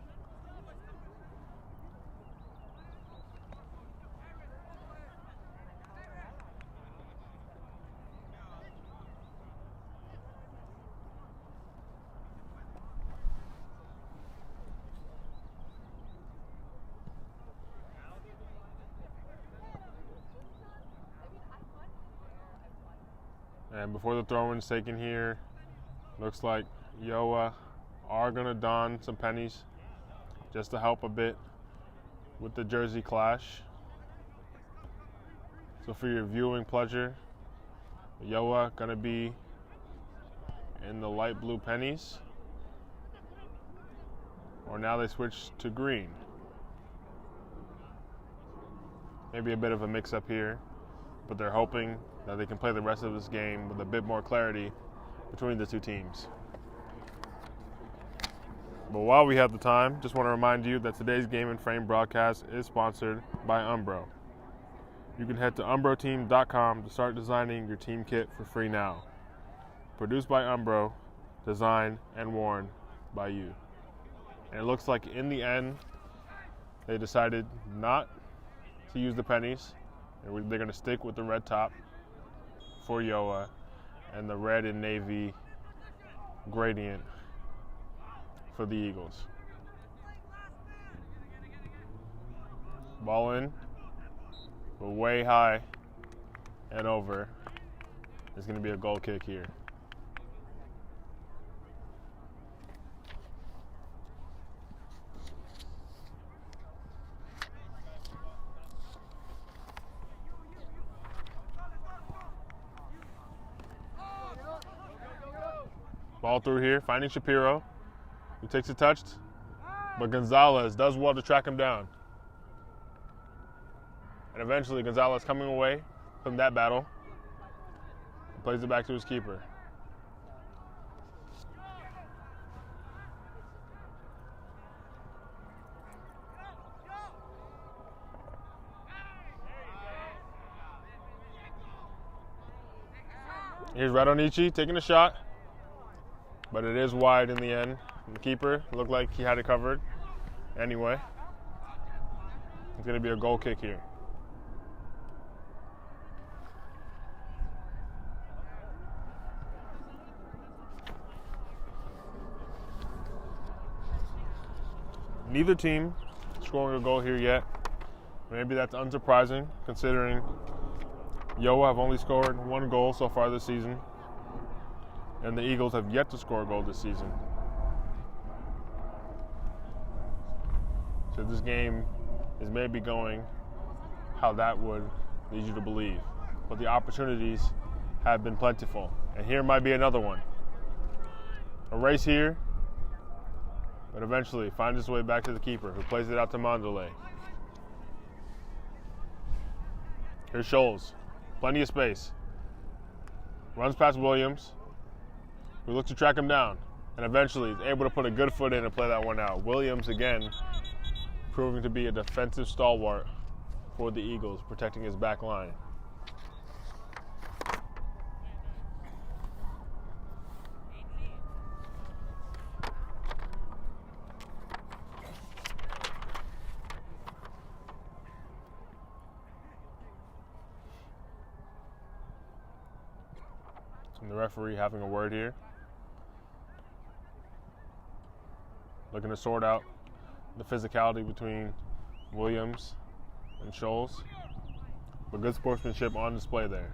F: And before the throw-in's taken here, looks like Gjoa are going to don some pennies just to help a bit with the jersey clash. So for your viewing pleasure, Gjoa going to be in the light blue pennies. Or now they switch to green. Maybe a bit of a mix-up here, but they're hoping that they can play the rest of this game with a bit more clarity between the two teams. But while we have the time, just want to remind you that today's Game and Frame broadcast is sponsored by Umbro. You can head to umbroteam.com to start designing your team kit for free now. Produced by Umbro, designed and worn by you. And it looks like in the end, they decided not to use the pennies. They're going to stick with the red top for Gjoa and the red and navy gradient for the Eagles. Ball in, but way high and over. It's going to be a goal kick here. Ball through here, finding Shapiro, who takes it touched, but Gonzalez does well to track him down. And eventually Gonzalez coming away from that battle, and plays it back to his keeper. Here's Radonici taking a shot, but it is wide in the end. The keeper looked like he had it covered. Anyway, it's going to be a goal kick here. Neither team scoring a goal here yet. Maybe that's unsurprising considering Gjoa have only scored one goal so far this season, and the Eagles have yet to score a goal this season. So this game is maybe going how that would lead you to believe. But the opportunities have been plentiful. And here might be another one. A race here, but eventually finds its way back to the keeper, who plays it out to Mandalay. Here's Scholes. Plenty of space. Runs past Williams, who looks to track him down, and eventually is able to put a good foot in and play that one out. Williams, again, proving to be a defensive stalwart for the Eagles, protecting his back line. And the referee having a word here. Looking to sort out the physicality between Williams and Scholes. But good sportsmanship on display there.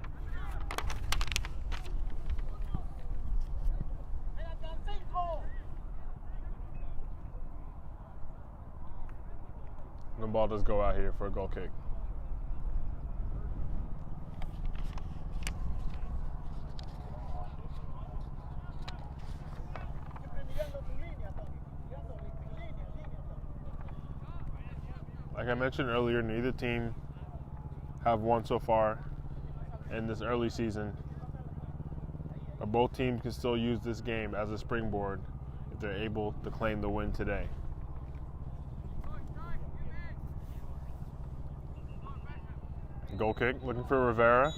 F: The ball does go out here for a goal kick. Like I mentioned earlier, neither team have won so far in this early season. But both teams can still use this game as a springboard if they're able to claim the win today. Goal kick, looking for Rivera.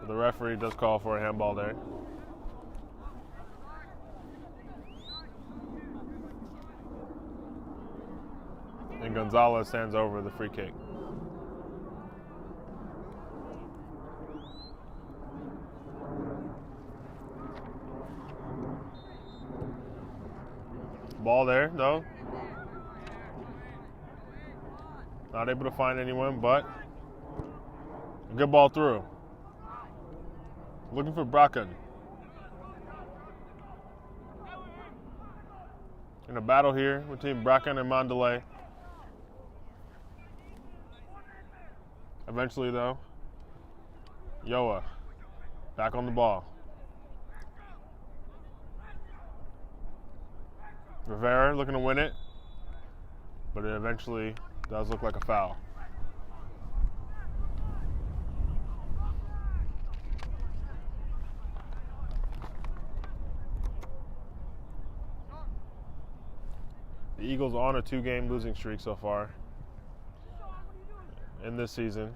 F: The referee does call for a handball there. And Gonzalez stands over the free kick. Ball there, though. Not able to find anyone, but a good ball through. Looking for Bracken. In a battle here between Bracken and Mandalay. Eventually, though, Gjoa back on the ball. Rivera looking to win it, but it eventually does look like a foul. The Eagles on a 2-game losing streak so far in this season.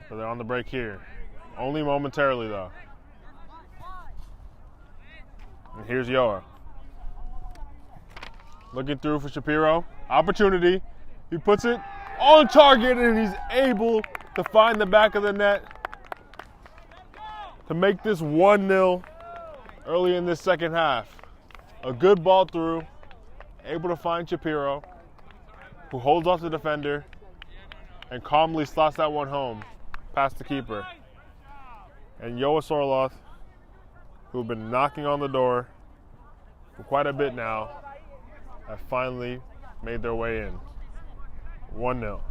F: But they're on the break here. Only momentarily, though. And here's Gjoa. Looking through for Shapiro. Opportunity. He puts it on target, and he's able to find the back of the net to make this 1-0 early in this second half. A good ball through. Able to find Shapiro, who holds off the defender and calmly slots that one home past the keeper. And Gjoa Sorloth, who've been knocking on the door for quite a bit now, have finally made their way in. 1-0.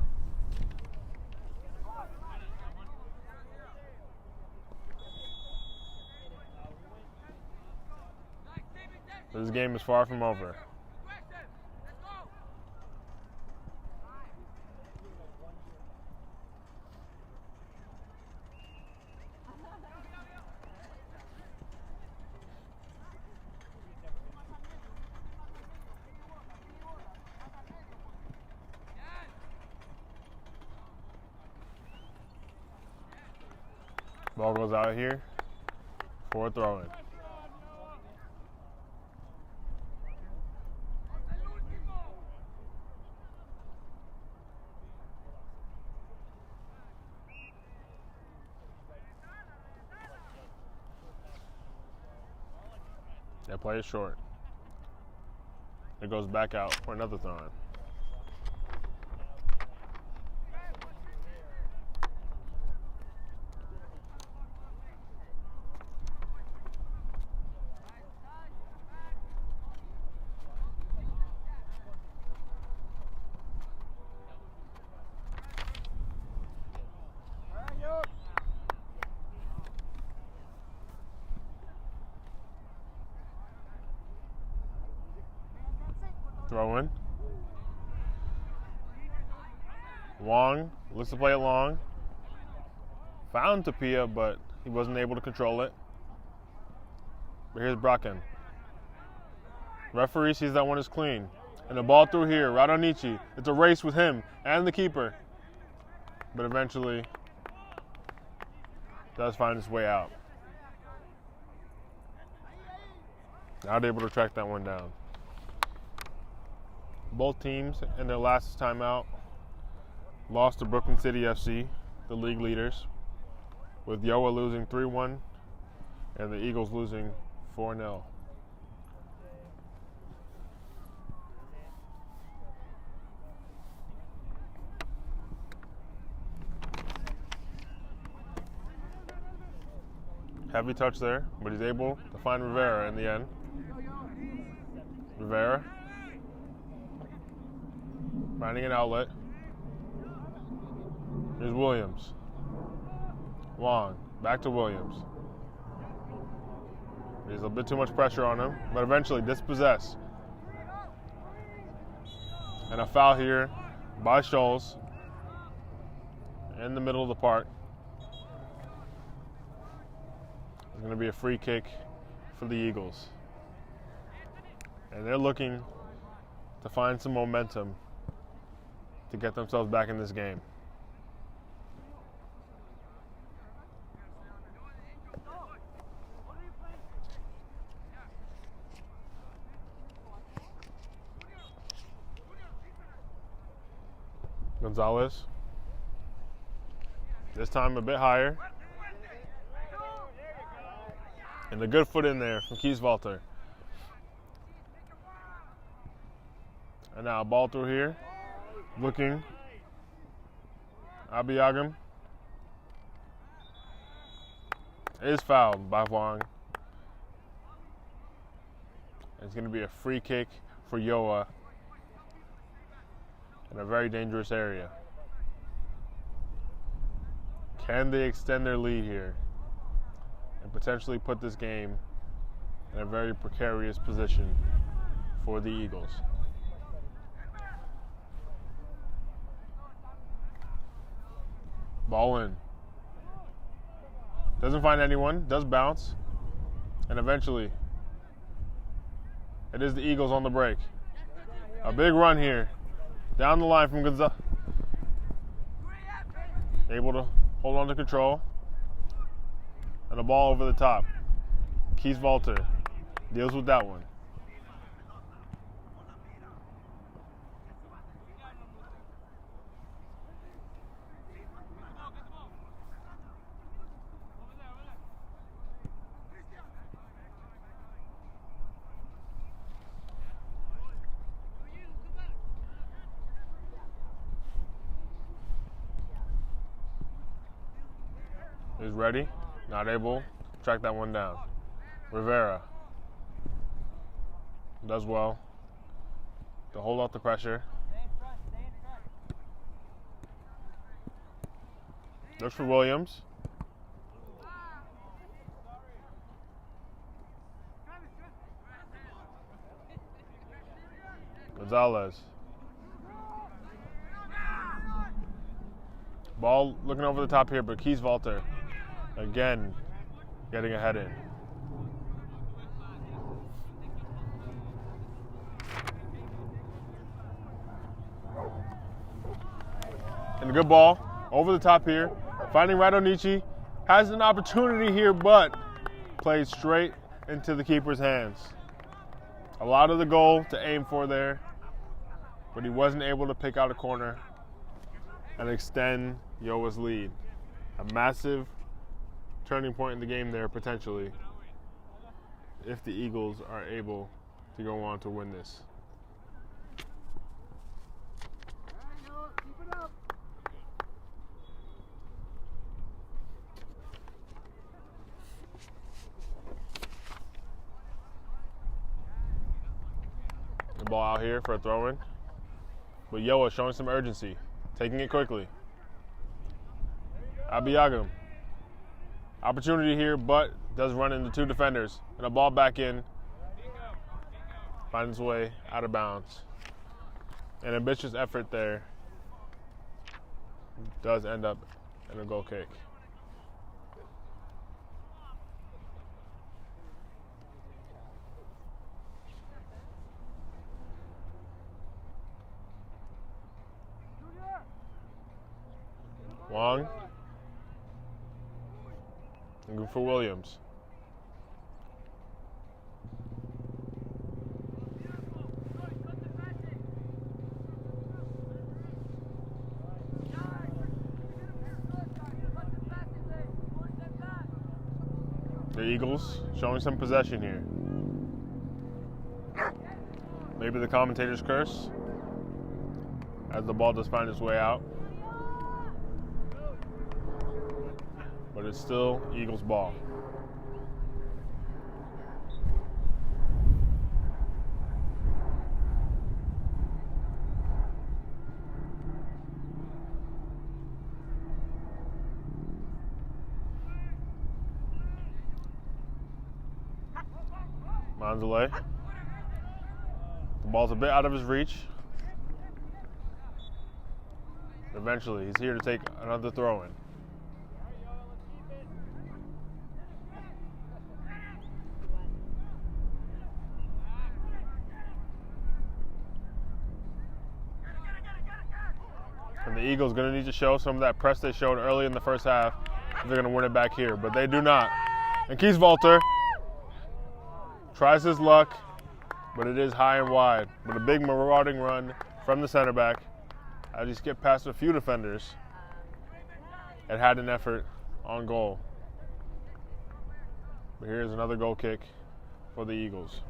F: This game is far from over. Ball goes out here for a throw-in. That play is short. It goes back out for another throw-in. Throw in. Wong looks to play it long. Found Tapia, but he wasn't able to control it. But here's Bracken. Referee sees that one is clean. And the ball through here, Radonici. It's a race with him and the keeper. But eventually does find his way out. Not able to track that one down. Both teams in their last timeout lost to Brooklyn City FC, the league leaders, with Gjoa losing 3-1 and the Eagles losing 4-0. Heavy touch there, but he's able to find Rivera in the end. Rivera. Finding an outlet. Here's Williams. Wong. Back to Williams. There's a bit too much pressure on him, but eventually dispossessed. And a foul here by Scholes in the middle of the park. It's going to be a free kick for the Eagles. And they're looking to find some momentum to get themselves back in this game. Gonzalez. This time a bit higher. And a good foot in there from Kieswalter. And now a ball through here. Looking. Abiyagam is fouled by Wang. It's going to be a free kick for Gjoa in a very dangerous area. Can they extend their lead here and potentially put this game in a very precarious position for the Eagles? Ball in. Doesn't find anyone, does bounce, and eventually it is the Eagles on the break. A big run here. Down the line from Gonzalez. Able to hold on to control. And a ball over the top. Kieswalter deals with that one. Is ready, not able to track that one down. Rivera does well to hold out the pressure. Looks for Williams. Gonzalez. Ball looking over the top here, but Kieswalter again getting a head in. And a good ball over the top here. Finding Radonici. Has an opportunity here, but plays straight into the keeper's hands. A lot of the goal to aim for there, but he wasn't able to pick out a corner and extend Gjoa's lead. A massive turning point in the game there, potentially, if the Eagles are able to go on to win this. The ball out here for a throw-in, but Gjoa showing some urgency, taking it quickly. Abiyagam. Opportunity here, but does run into two defenders. And a ball back in. Finds its way out of bounds. An ambitious effort there. Does end up in a goal kick. Wong. And good for Williams. The Eagles showing some possession here. Maybe the commentator's curse as the ball does find its way out. But it's still Eagles ball. Manzale. The ball's a bit out of his reach. Eventually, he's here to take another throw in. And the Eagles going to need to show some of that press they showed early in the first half if they're going to win it back here, but they do not. And Kieswalter tries his luck, but it is high and wide. But a big marauding run from the center back. I just get past a few defenders and had an effort on goal. But here's another goal kick for the Eagles.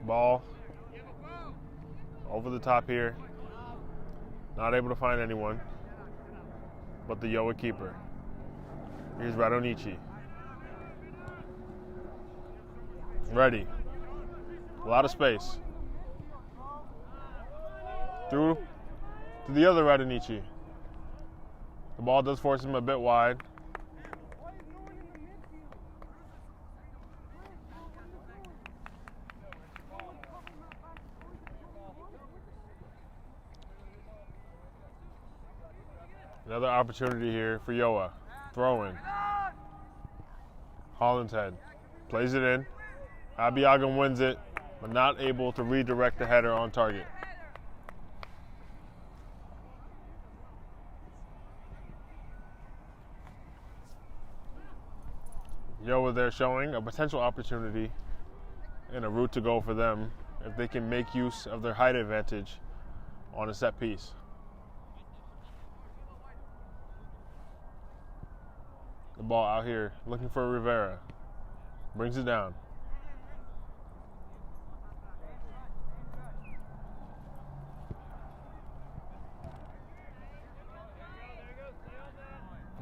F: Ball over the top here. Not able to find anyone but the Gjoa keeper. Here's Radonici. Ready. A lot of space. Through to the other Radonici. The ball does force him a bit wide. Another opportunity here for Gjoa. Throw in. Holland's head. Plays it in. Abiagam wins it, but not able to redirect the header on target. Gjoa there showing a potential opportunity and a route to go for them if they can make use of their height advantage on a set piece. The ball out here, looking for Rivera. Brings it down.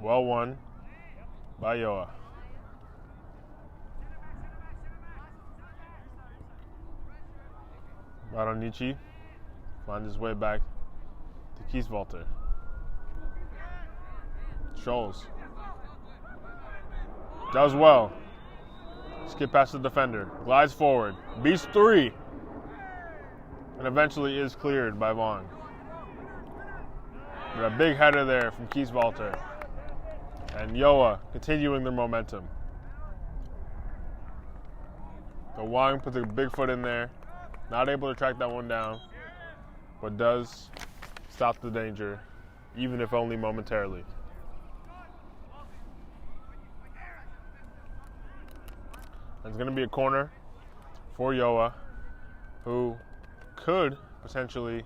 F: Well won by Gjoa. Radonici finds his way back to Kieswalter. Scholes. Does well. Skip past the defender. Glides forward. Beats three. And eventually is cleared by Vaughn. But a big header there from Kieswalter. And Gjoa continuing their momentum. So Wang puts a big foot in there. Not able to track that one down. But does stop the danger, even if only momentarily. It's going to be a corner for Gjoa, who could potentially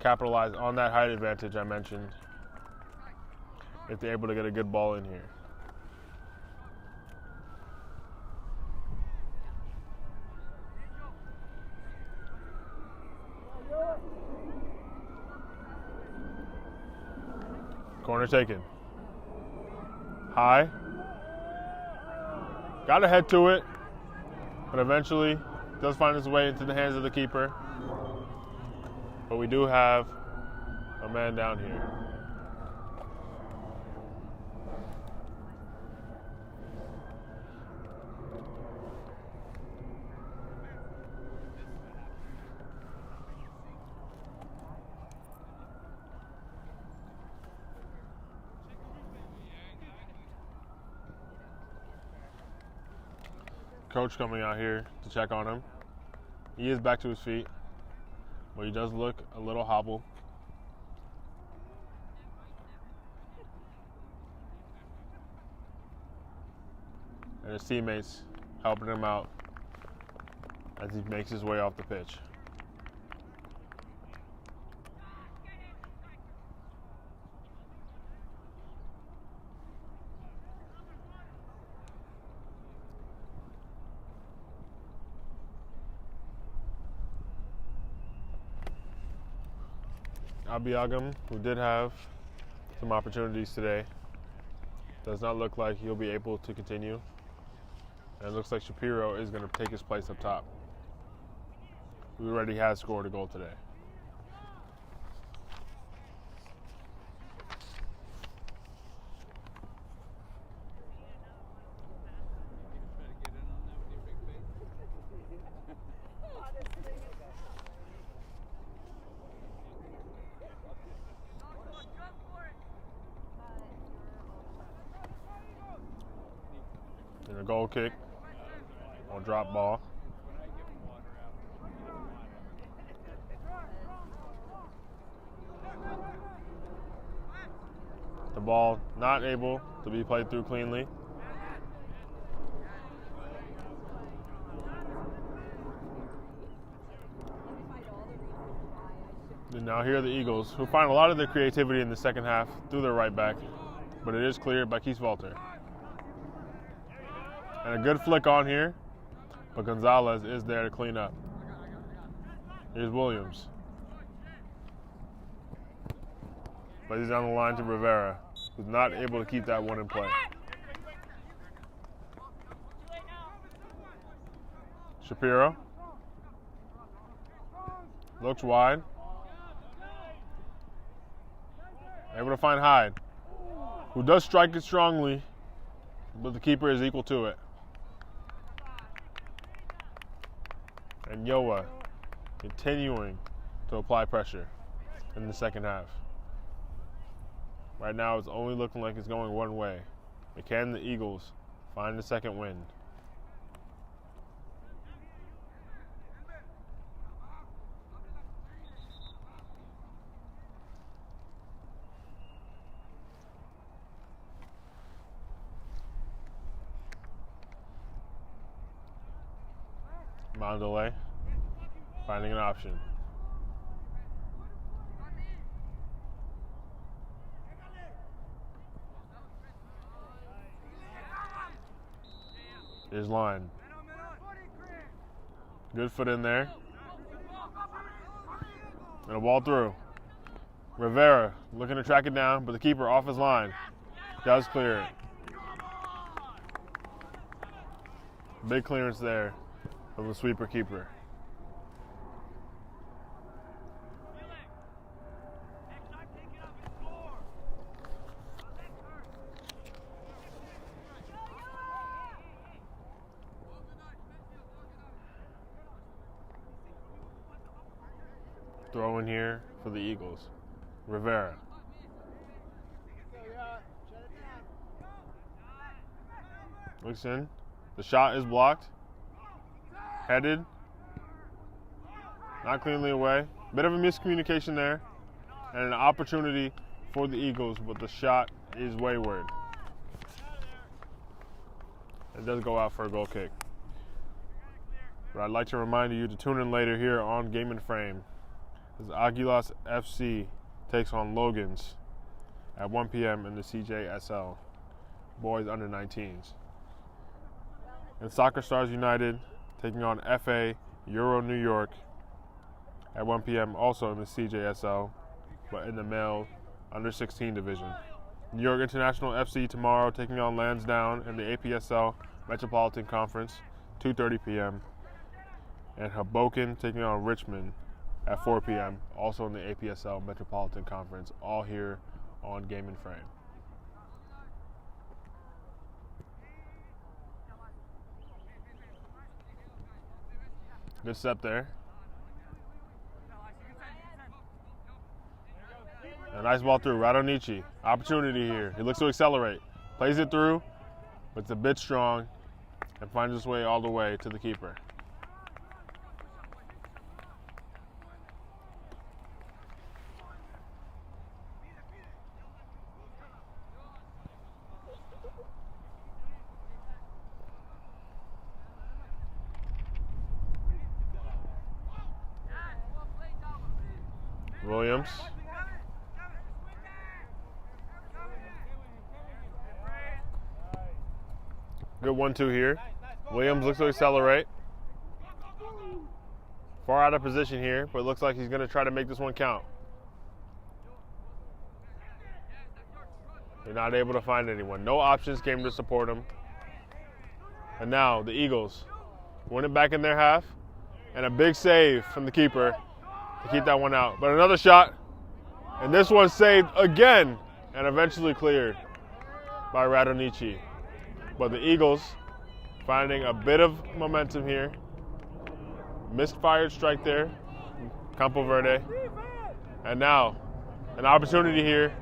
F: capitalize on that height advantage I mentioned if they're able to get a good ball in here. Corner taken. High. Got to head to it, but eventually does find his way into the hands of the keeper. But we do have a man down here. Coach coming out here to check on him. He is back to his feet, but he does look a little hobbled. And his teammates helping him out as he makes his way off the pitch. Abiagam, who did have some opportunities today, does not look like he'll be able to continue. And it looks like Shapiro is going to take his place up top. He already has scored a goal today. And a goal kick or drop ball. The ball not able to be played through cleanly. And now here are the Eagles, who find a lot of their creativity in the second half through their right back, but it is cleared by Keith Walter. And a good flick on here, but Gonzalez is there to clean up. Here's Williams. But he's down the line to Rivera, who's not able to keep that one in play. Shapiro looks wide. Able to find Hyde, who does strike it strongly, but the keeper is equal to it. And Gjoa continuing to apply pressure in the second half. Right now, it's only looking like it's going one way. But can the Eagles find the second wind? Mondelez finding an option. Here's line. Good foot in there. And a ball through. Rivera looking to track it down, but the keeper off his line. Does clear it. Big clearance there of the sweeper keeper. Throw in here for the Eagles. Rivera. Looks in. The shot is blocked. Headed. Not cleanly away. Bit of a miscommunication there. And an opportunity for the Eagles, but the shot is wayward. It does go out for a goal kick. But I'd like to remind you to tune in later here on Game and Frame, as Aguilas FC takes on Logans at 1 p.m. in the CJSL, boys under 19s. And Soccer Stars United taking on FA Euro New York at 1 p.m. also in the CJSL, but in the male under 16 division. New York International FC tomorrow taking on Lansdowne in the APSL Metropolitan Conference, 2:30 p.m. And Hoboken taking on Richmond at 4 p.m., also in the APSL Metropolitan Conference, all here on Game and Frame. Good step there. A nice ball through. Radonici. Opportunity here. He looks to accelerate. Plays it through, but it's a bit strong and finds its way all the way to the keeper. Williams. Good 1-2 here. Williams looks to accelerate. Far out of position here, but it looks like he's going to try to make this one count. They're not able to find anyone. No options came to support him. And now the Eagles win it back in their half, and a big save from the keeper to keep that one out. But another shot, and this one saved again, and eventually cleared by Radonici. But the Eagles finding a bit of momentum here. Misfired strike there, Campo Verde. And now an opportunity here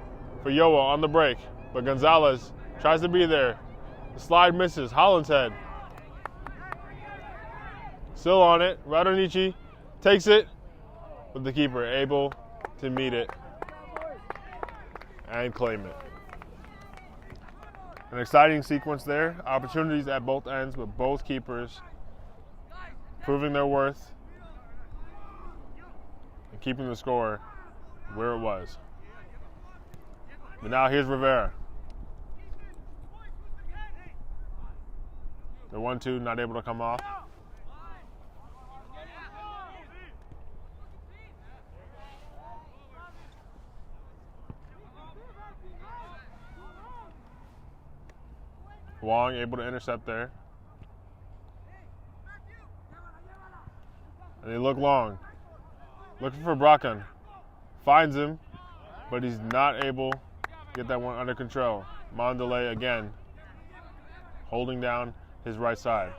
F: for Gjoa on the break, but Gonzalez tries to be there. The slide misses, Holland's head. Still on it, Radonici takes it, but the keeper able to meet it and claim it. An exciting sequence there, opportunities at both ends with both keepers proving their worth and keeping the score where it was. But now here's Rivera. The 1-2 not able to come off. Wong able to intercept there. And they look long. Looking for Bracken. Finds him, but he's not able to get that one under control. Mondelez again, holding down his right side.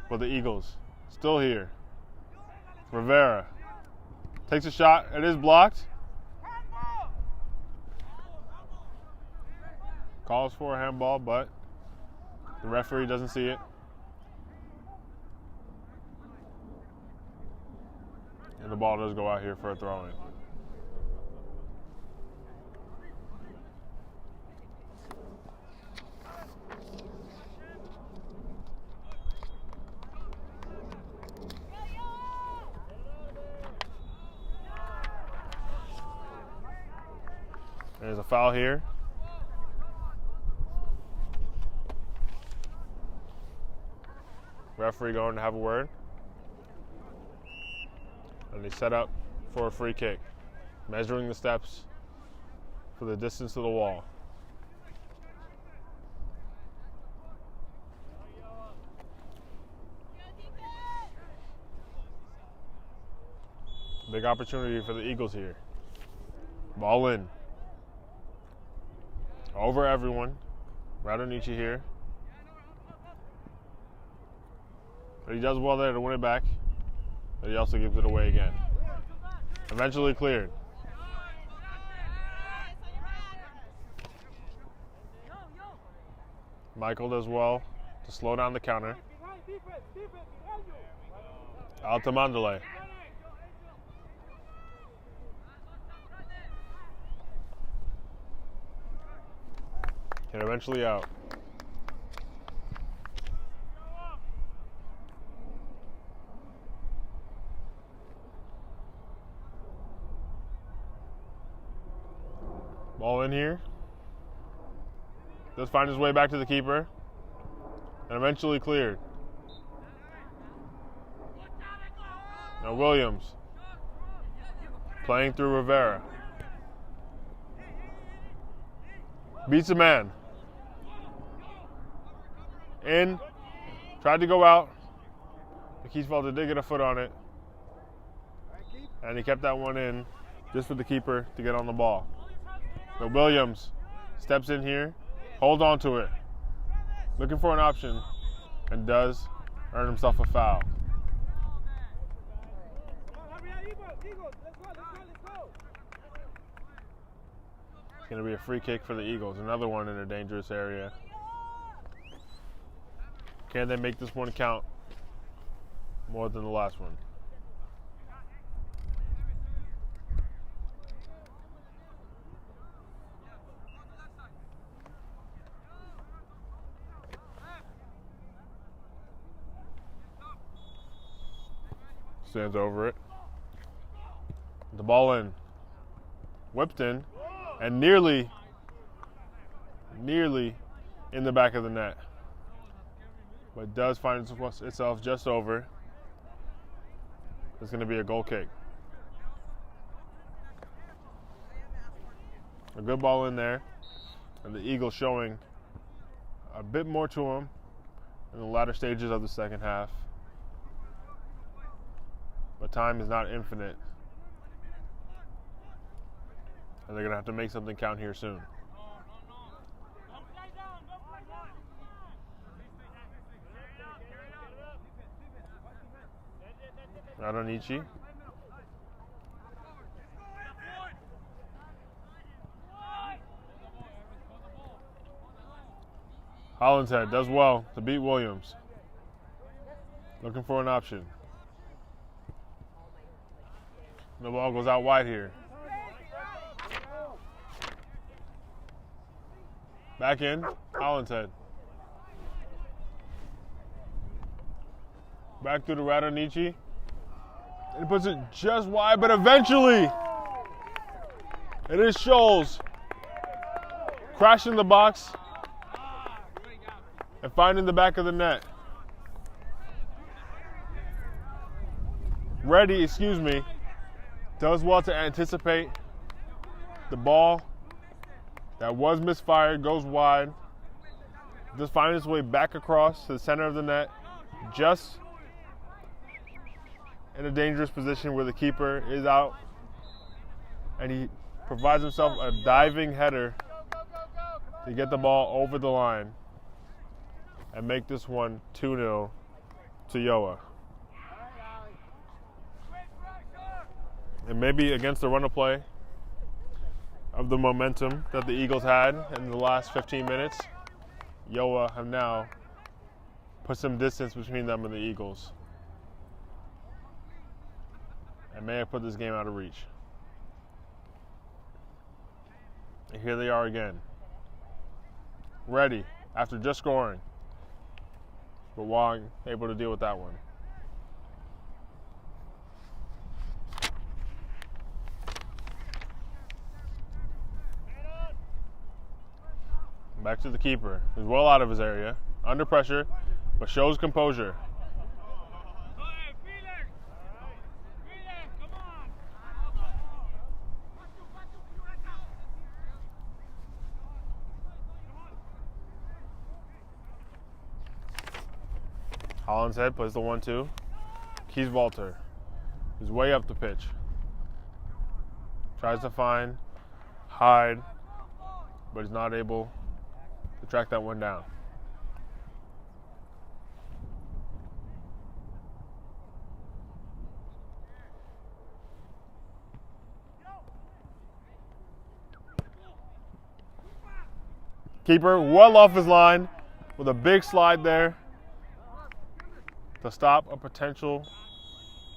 F: But the Eagles still here. Rivera takes a shot. It is blocked. Calls for a handball, but the referee doesn't see it. And the ball does go out here for a throw-in. There's a foul here. Referee going to have a word. And they set up for a free kick, measuring the steps for the distance to the wall. Big opportunity for the Eagles here. Ball in. Over everyone. Radonici here. But he does well there to win it back. But he also gives it away again. Eventually cleared. Michael does well to slow down the counter. Out to Mondelez. And eventually out. Ball in here. Does find his way back to the keeper. And eventually cleared. Now Williams. Playing through Rivera. Beats a man. In. Tried to go out. The Kiesfelder did get a foot on it. And he kept that one in just for the keeper to get on the ball. But Williams steps in here, holds on to it, looking for an option, and does earn himself a foul. It's going to be a free kick for the Eagles, another one in a dangerous area. Can they make this one count more than the last one? Stands over it. The ball in. Whipped in. And nearly in the back of the net. But does find itself just over. It's going to be a goal kick. A good ball in there. And the Eagles showing a bit more to him. in the latter stages of the second half. But time is not infinite. And they're going to have to make something count here soon. Radonici. Hollinshead does well to beat Williams. Looking for an option. The ball goes out wide here. Back in, Hollinshead. Back through to Radonici. And he puts it just wide, but eventually it is Scholes crashing the box and finding the back of the net. Reddy, does well to anticipate the ball that was misfired, goes wide, just finds its way back across to the center of the net, just in a dangerous position where the keeper is out, and he provides himself a diving header to get the ball over the line and make this one 2-0 to Gjoa. And maybe against the run of play of the momentum that the Eagles had in the last 15 minutes, Gjoa have now put some distance between them and the Eagles, and may have put this game out of reach. And here they are again, ready after just scoring, but Wong able to deal with that one. Back to the keeper, who's well out of his area, under pressure, but shows composure. Hollinshead plays the 1-2. Keys Walter, who's way up the pitch. Tries to find Hyde, but he's not able to track that one down. Keeper well off his line with a big slide there to stop a potential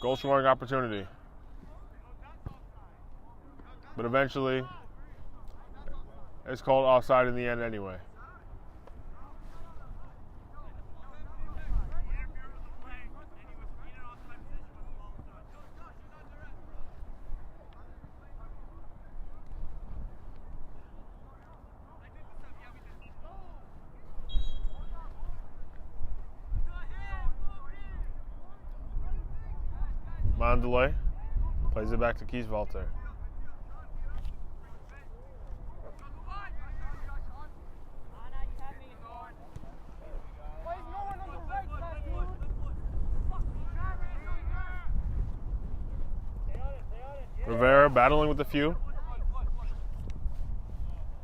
F: goal scoring opportunity. But eventually, it's called offside in the end anyway. Mondelay plays it back to Keys Walter. Rivera battling with a few,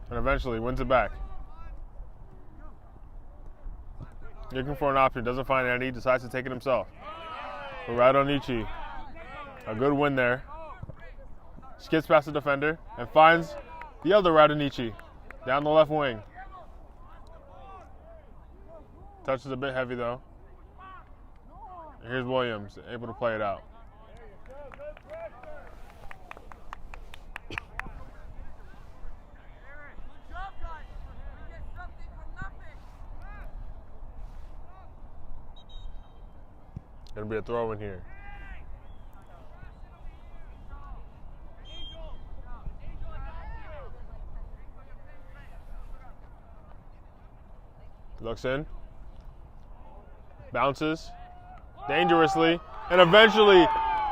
F: and eventually wins it back. Looking for an option, doesn't find any, decides to take it himself. Radonici, a good win there. Skips past the defender and finds the other Radonici down the left wing. Touch is a bit heavy though. And here's Williams, able to play it out. Gonna be a throw in here. Looks in. Bounces dangerously and eventually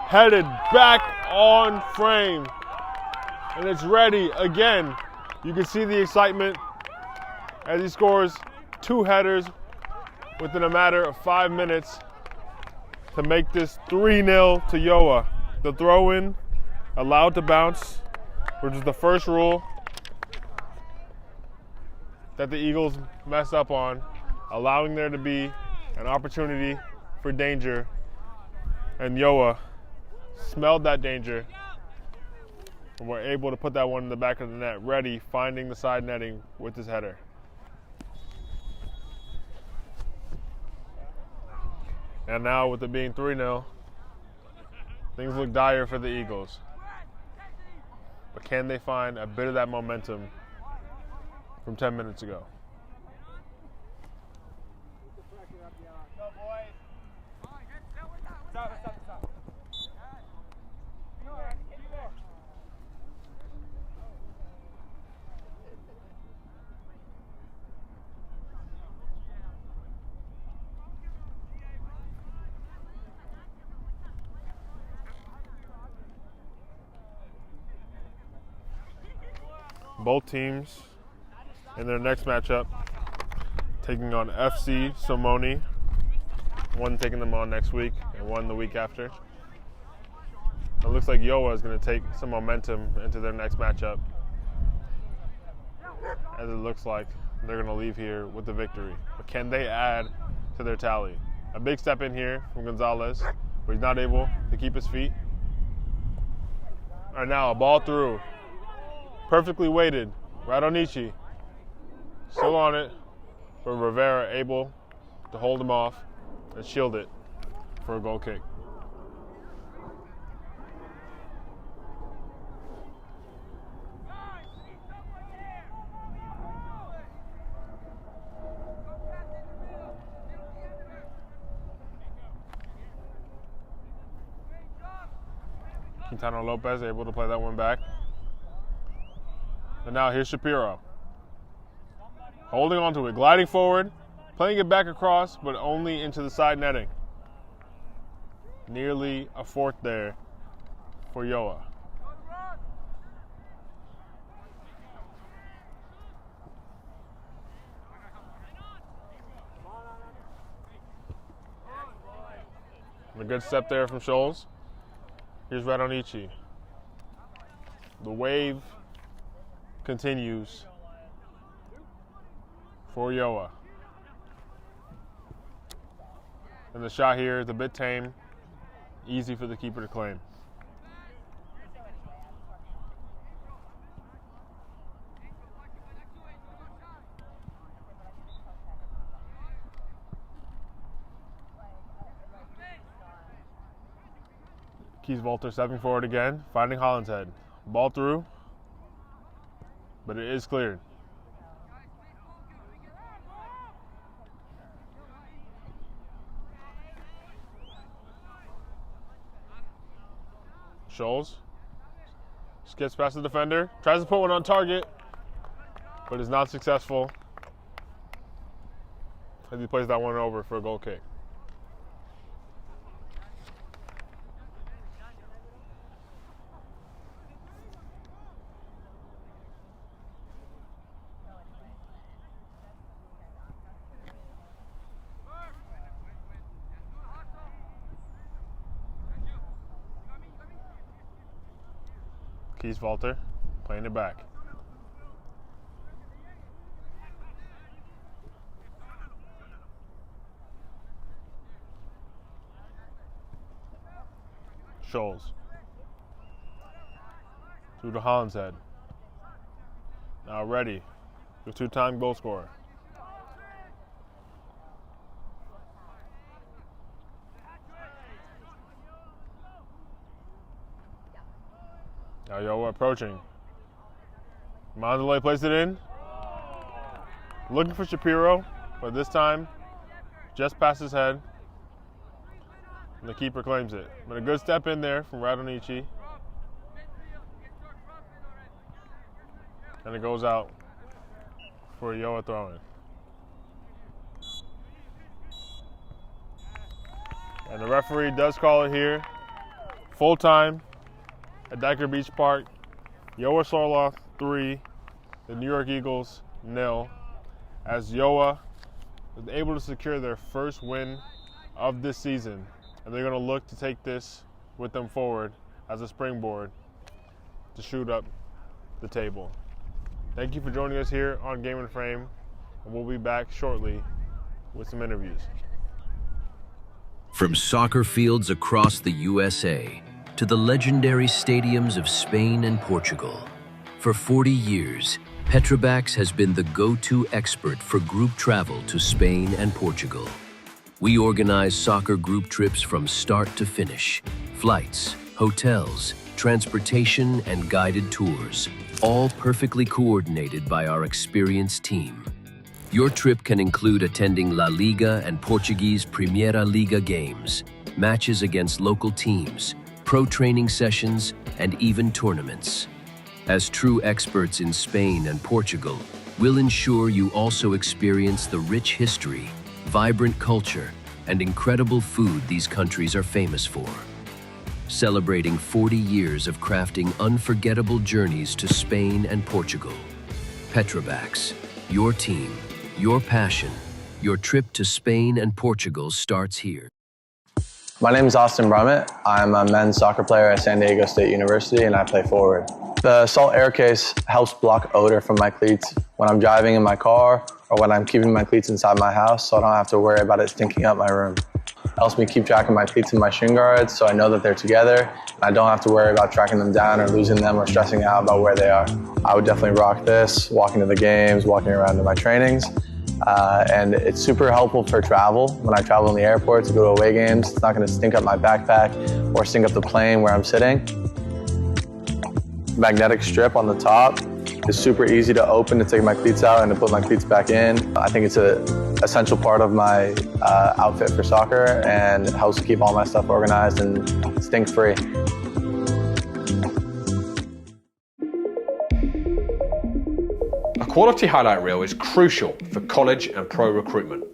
F: headed back on frame. And it's ready again. You can see the excitement as he scores two headers within a matter of 5 minutes to make this 3-0 to Gjoa. The throw-in allowed to bounce, which is the first rule that the Eagles messed up on, allowing there to be an opportunity for danger. And Gjoa smelled that danger and were able to put that one in the back of the net, ready, finding the side netting with his header. And now with it being 3-0, things look dire for the Eagles. But can they find a bit of that momentum from 10 minutes ago? Both teams in their next matchup taking on FC Simoni, one taking them on next week and one the week after. It looks like Gjoa is going to take some momentum into their next matchup, as it looks like they're going to leave here with the victory. But can they add to their tally? A big step in here from Gonzalez, but he's not able to keep his feet. All right, now a ball through. Perfectly weighted. Radonici still on it, but Rivera able to hold him off and shield it for a goal kick. Quintano Lopez able to play that one back. And now here's Shapiro. Holding on to it, gliding forward, playing it back across, but only into the side netting. Nearly a fourth there for Gjoa. And a good step there from Scholes. Here's Radonici. The wave continues for Gjoa. And the shot here is a bit tame, easy for the keeper to claim. Keys Volter stepping forward again, finding Hollinshead. Ball through, but it is cleared. Scholes skips past the defender, tries to put one on target, but is not successful as he plays that one over for a goal kick. Keys Volter playing it back. Scholes. Through to Hollinshead. Now ready. The two-time goal scorer. Now Gjoa approaching. Mandalay plays it in. Looking for Shapiro, but this time just past his head. And the keeper claims it. But a good step in there from Radonici. And it goes out for a Gjoa throw-in. And the referee does call it here. Full time at Diker Beach Park. Gjoa Sorloth 3, the New York Eagles 0, as Gjoa was able to secure their first win of this season, and they're going to look to take this with them forward as a springboard to shoot up the table. Thank you for joining us here on Game and Frame, and we'll be back shortly with some interviews.
C: From soccer fields across the USA to the legendary stadiums of Spain and Portugal, for 40 years, Petrobax has been the go-to expert for group travel to Spain and Portugal. We organize soccer group trips from start to finish, flights, hotels, transportation, and guided tours, all perfectly coordinated by our experienced team. Your trip can include attending La Liga and Portuguese Primeira Liga games, matches against local teams, pro training sessions, and even tournaments. As true experts in Spain and Portugal, we'll ensure you also experience the rich history, vibrant culture, and incredible food these countries are famous for. Celebrating 40 years of crafting unforgettable journeys to Spain and Portugal. Petrobax, your team, your passion, your trip to Spain and Portugal starts here.
D: My name is Austin Brummett. I'm a men's soccer player at San Diego State University and I play forward. The salt air case helps block odor from my cleats when I'm driving in my car or when I'm keeping my cleats inside my house, so I don't have to worry about it stinking up my room. It helps me keep track of my cleats and my shin guards so I know that they're together and I don't have to worry about tracking them down or losing them or stressing out about where they are. I would definitely rock this, walking to the games, walking around to my trainings. And it's super helpful for travel. When I travel in the airport to go to away games, it's not going to stink up my backpack or stink up the plane where I'm sitting. Magnetic strip on the top is super easy to open to take my cleats out and to put my cleats back in. I think it's an essential part of my outfit for soccer and it helps keep all my stuff organized and stink-free.
E: A quality highlight reel is crucial for college and pro recruitment.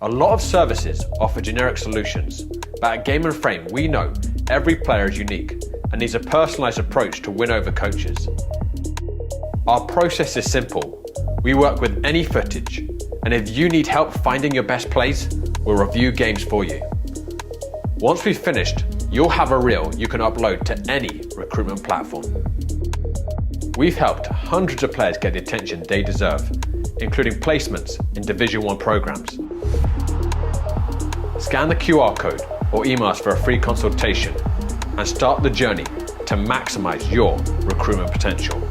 E: A lot of services offer generic solutions, but at Game and Frame we know every player is unique and needs a personalised approach to win over coaches. Our process is simple. We work with any footage, and if you need help finding your best plays, we'll review games for you. Once we've finished, you'll have a reel you can upload to any recruitment platform. We've helped hundreds of players get the attention they deserve, including placements in Division 1 programs. Scan the QR code or email us for a free consultation and start the journey to maximize your recruitment potential.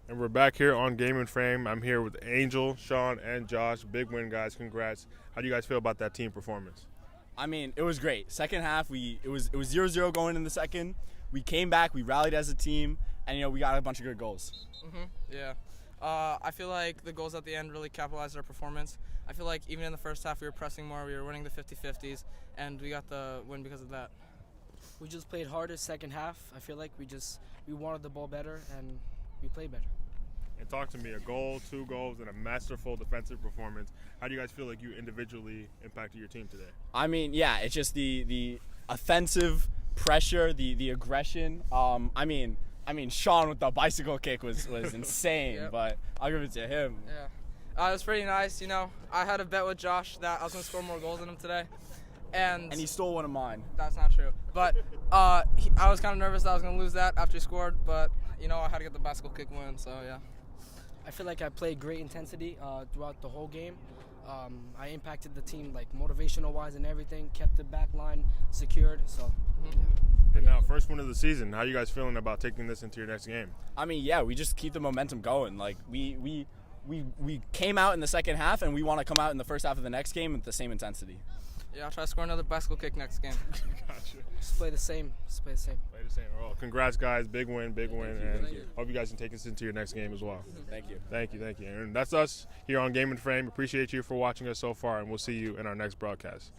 F: And we're back here on Game and Frame. I'm here with Angel, Sean, and Josh. Big win, guys. Congrats. How do you guys feel about that team performance?
G: I mean, it was great. Second half, it was 0-0 going in the second. We came back, we rallied as a team, and we got a bunch of good goals.
H: Yeah. I feel like the goals at the end really capitalized our performance. I feel like even in the first half we were pressing more, we were winning the 50-50s, and we got the win because of that.
I: We just played harder second half. I feel like we wanted the ball better and we played better.
F: And talk to me, a goal, 2 goals, and a masterful defensive performance. How do you guys feel like you individually impacted your team today?
G: I mean, yeah, it's just the offensive pressure, the aggression. I mean, Sean with the bicycle kick was insane,
H: Yep.
G: But I'll give it to him.
H: Yeah. It was pretty nice. I had a bet with Josh that I was going to score more goals than him today. And
G: he stole one of mine.
H: That's not true. But I was kind of nervous that I was going to lose that after he scored, but, I had to get the bicycle kick win, so yeah.
I: I feel like I played great intensity throughout the whole game. I impacted the team like motivational-wise and everything, kept the back line secured, so yeah.
F: And now, first win of the season, how are you guys feeling about taking this into your next game?
G: I mean, yeah, we just keep the momentum going. Like, we came out in the second half, and we want to come out in the first half of the next game with the same intensity.
H: Yeah, I'll try to score another bicycle kick next game.
F: Gotcha.
I: Just play the same.
F: Play the same. Well, congrats, guys. Big win, and hope you guys can take this into your next game as well.
G: Thank you.
F: Thank you. And that's us here on Game and Frame. Appreciate you for watching us so far, and we'll see you in our next broadcast.